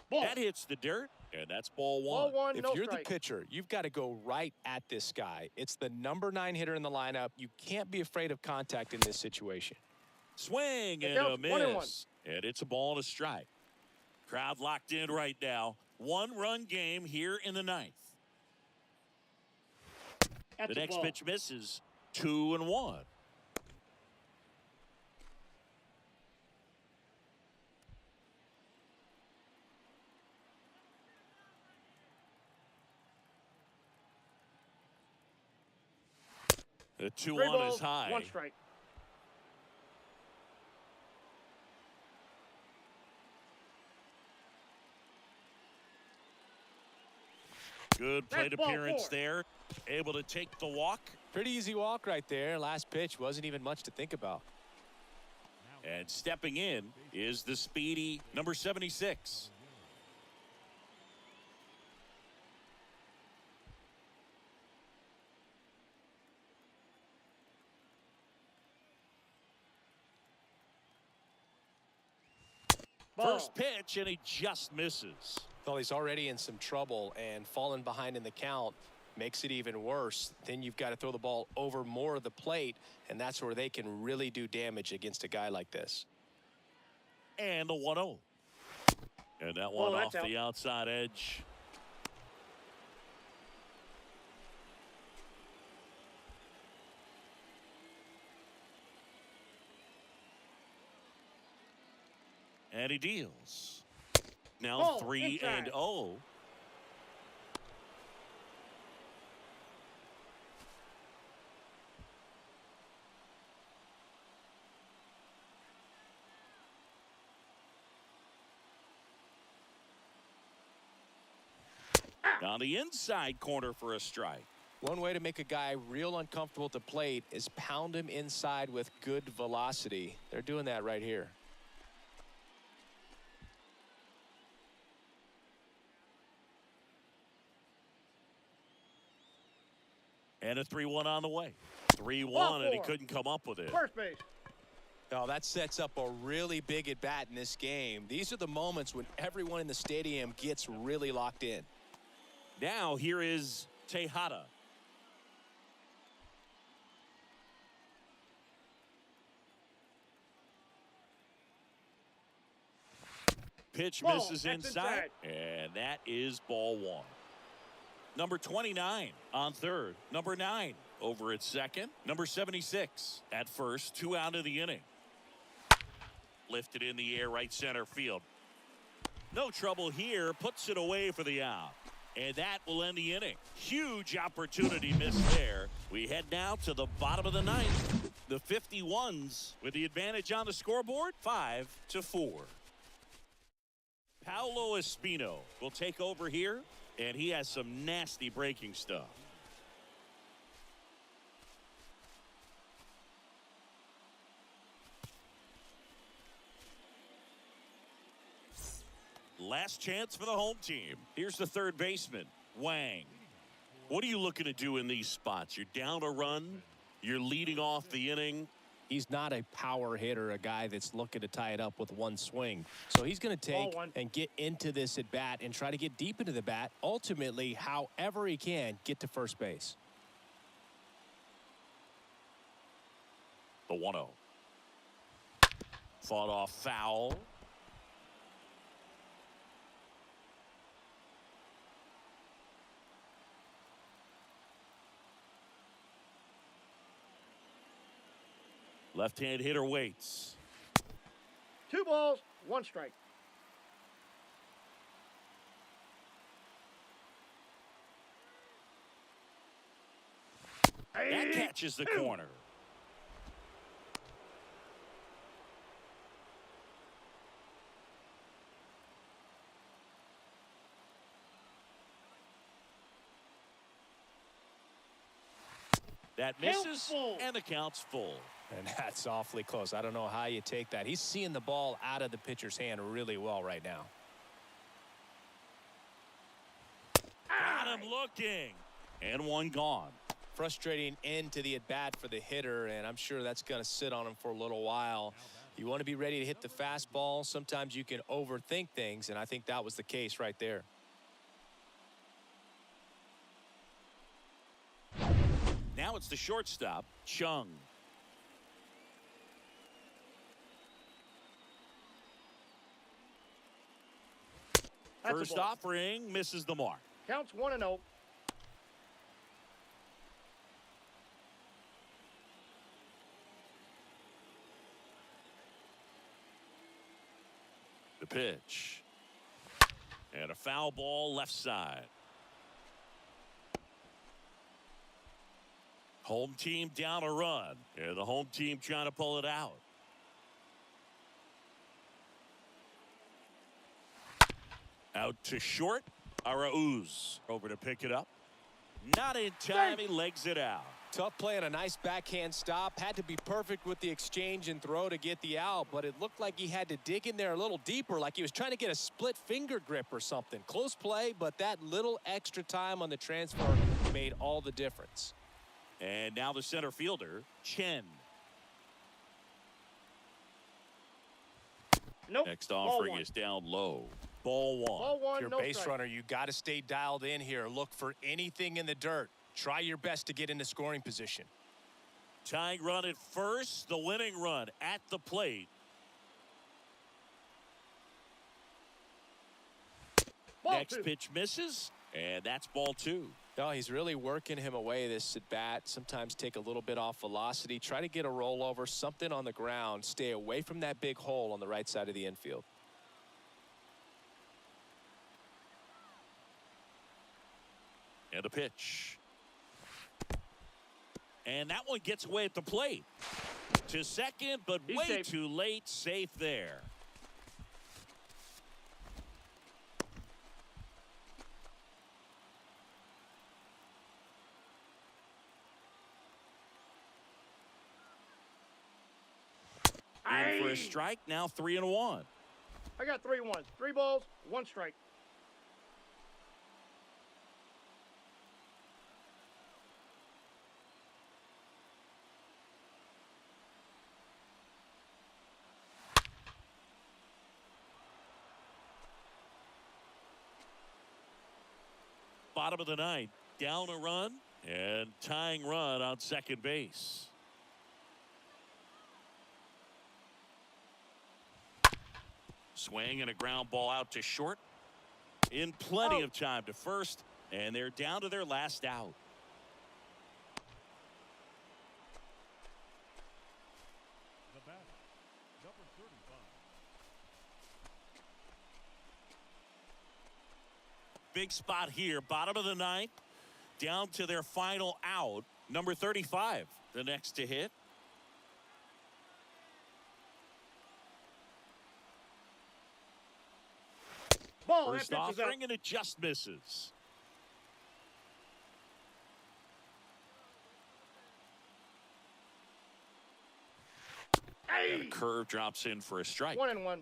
Speaker 4: Ball.
Speaker 1: That hits the dirt, and that's ball one.
Speaker 4: Ball one,
Speaker 2: If
Speaker 4: no
Speaker 2: you're
Speaker 4: strike.
Speaker 2: the pitcher, you've got to go right at this guy. It's the number 9 hitter in the lineup. You can't be afraid of contact in this situation.
Speaker 1: Swing and a miss. And it's a ball and a strike. Crowd locked in right now. One-run game here in the ninth.
Speaker 4: That's
Speaker 1: The next
Speaker 4: ball.
Speaker 1: pitch misses. 2-1. The 2-1 is high.
Speaker 4: One strike.
Speaker 1: Good plate
Speaker 4: That's ball
Speaker 1: appearance
Speaker 4: 4.
Speaker 1: there. Able to take the walk.
Speaker 2: Pretty easy walk right there. Last pitch wasn't even much to think about.
Speaker 1: And stepping in is the speedy number 76.
Speaker 4: Ball.
Speaker 1: First pitch, and he just misses.
Speaker 2: Well, he's already in some trouble, and falling behind in the count makes it even worse. Then you've got to throw the ball over more of the plate, and that's where they can really do damage against a guy like this.
Speaker 1: And the 1-0. And that one off
Speaker 4: that's
Speaker 1: the outside edge. And he deals. Now
Speaker 4: Ball,
Speaker 1: 3-0. Down the inside corner for a strike.
Speaker 2: One way to make a guy real uncomfortable at the plate is pound him inside with good velocity. They're doing that right here.
Speaker 1: And a 3-1 on the way. 3-1,
Speaker 4: Ball
Speaker 1: and he
Speaker 4: 4.
Speaker 1: couldn't come up with it.
Speaker 4: First base.
Speaker 2: Oh, that sets up a really big at-bat in this game. These are the moments when everyone in the stadium gets really locked in.
Speaker 1: Now here is Tejada. Pitch
Speaker 4: Ball,
Speaker 1: misses
Speaker 4: that's
Speaker 1: inside, and that is ball one. Number 29 on third. Number 9 over at second. Number 76 at first. 2 out of the inning. Lifted in the air, right center field. No trouble here. Puts it away for the out. And that will end the inning. Huge opportunity missed there. We head now to the bottom of the ninth. The 51s with the advantage on the scoreboard, 5-4. Paolo Espino will take over here, and he has some nasty breaking stuff. Last chance for the home team. Here's the third baseman, Wang. What are you looking to do in these spots? You're down a run. You're leading off the inning.
Speaker 2: He's not a power hitter, a guy that's looking to tie it up with one swing. So he's going to take and get into this at bat and try to get deep into the bat. Ultimately, however he can, get to first base.
Speaker 1: The 1-0. Fought off foul. Left-hand hitter waits.
Speaker 4: 2 balls, 1 strike.
Speaker 1: That catches the corner. That misses, and the count's full.
Speaker 2: And that's awfully close. I don't know how you take that. He's seeing the ball out of the pitcher's hand really well right now.
Speaker 1: Got him looking. And one gone.
Speaker 2: Frustrating end to the at-bat for the hitter, and I'm sure that's going to sit on him for a little while. You want to be ready to hit the fastball. Sometimes you can overthink things, and I think that was the case right there.
Speaker 1: Now it's the shortstop, Chung. First offering misses the mark.
Speaker 4: Counts 1-0.
Speaker 1: The pitch. And a foul ball left side. Home team down a run. And the home team trying to pull it out. Out to short. Arauz over to pick it up. Not in time. He legs it out.
Speaker 2: Tough play and a nice backhand stop. Had to be perfect with the exchange and throw to get the out, but it looked like he had to dig in there a little deeper, like he was trying to get a split finger grip or something. Close play, but that little extra time on the transfer made all the difference.
Speaker 1: And now the center fielder, Chen.
Speaker 4: Nope.
Speaker 1: Next offering is down low. Ball one.
Speaker 4: Ball 1,
Speaker 2: If you're
Speaker 4: no
Speaker 2: a base
Speaker 4: strike.
Speaker 2: runner, you got to stay dialed in here. Look for anything in the dirt. Try your best to get into scoring position.
Speaker 1: Tying run at first. The winning run at the plate.
Speaker 4: Ball
Speaker 1: Next
Speaker 4: 2.
Speaker 1: pitch misses. And that's ball 2.
Speaker 2: No, he's really working him away this at bat. Sometimes take a little bit off velocity. Try to get a rollover, something on the ground. Stay away from that big hole on the right side of the infield.
Speaker 1: And a pitch. And that one gets away at the plate. To second, but
Speaker 4: He's
Speaker 1: way
Speaker 4: safe.
Speaker 1: too late. Safe there. In for a strike. Now 3-1.
Speaker 4: I got 3 1s. 3 balls, 1 strike.
Speaker 1: Bottom of the ninth. Down a run and tying run on second base. Swing and a ground ball out to short. In plenty of time to first, and they're down to their last out.
Speaker 3: The batter, number 35.
Speaker 1: Big spot here. Bottom of the ninth. Down to their final out. Number 35, the next to hit.
Speaker 4: Ball,
Speaker 1: First
Speaker 4: that pitch is out.
Speaker 1: offering, and it just misses. And a curve drops in for a strike.
Speaker 4: 1-1.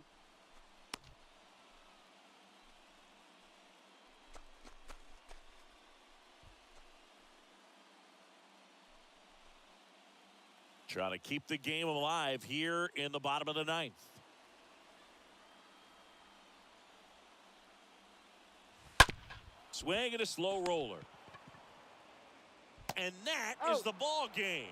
Speaker 1: Trying to keep the game alive here in the bottom of the ninth. Swing and a slow roller. And that is the ball game.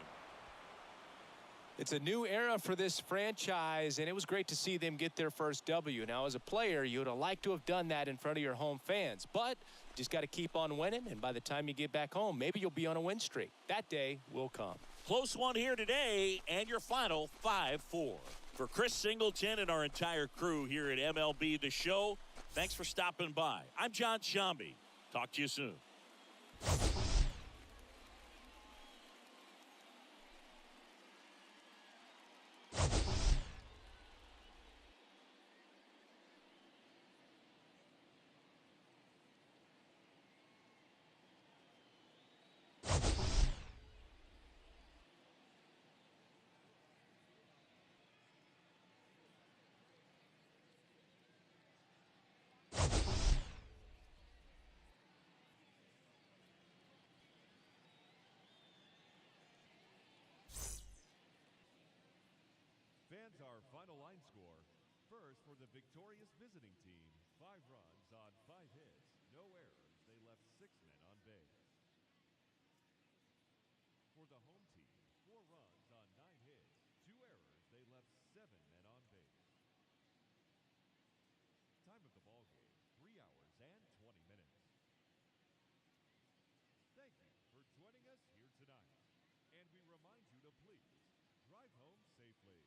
Speaker 2: It's a new era for this franchise, and it was great to see them get their first W. Now, as a player, you would have liked to have done that in front of your home fans, but just got to keep on winning, and by the time you get back home, maybe you'll be on a win streak. That day will come.
Speaker 1: Close one here today, and your final 5-4. For Chris Singleton and our entire crew here at MLB The Show, thanks for stopping by. I'm John Shambi. Talk to you soon.
Speaker 3: Fans, our final line score. First, for the victorious visiting team, 5 runs on 5 hits, no errors. They left 6 men on base. For the home team, 4 runs on 9 hits, 2 errors. They left 7 men on base. Time of the ball game, 3 hours and 20 minutes. Thank you for joining us here tonight. And we remind you to please drive home safely.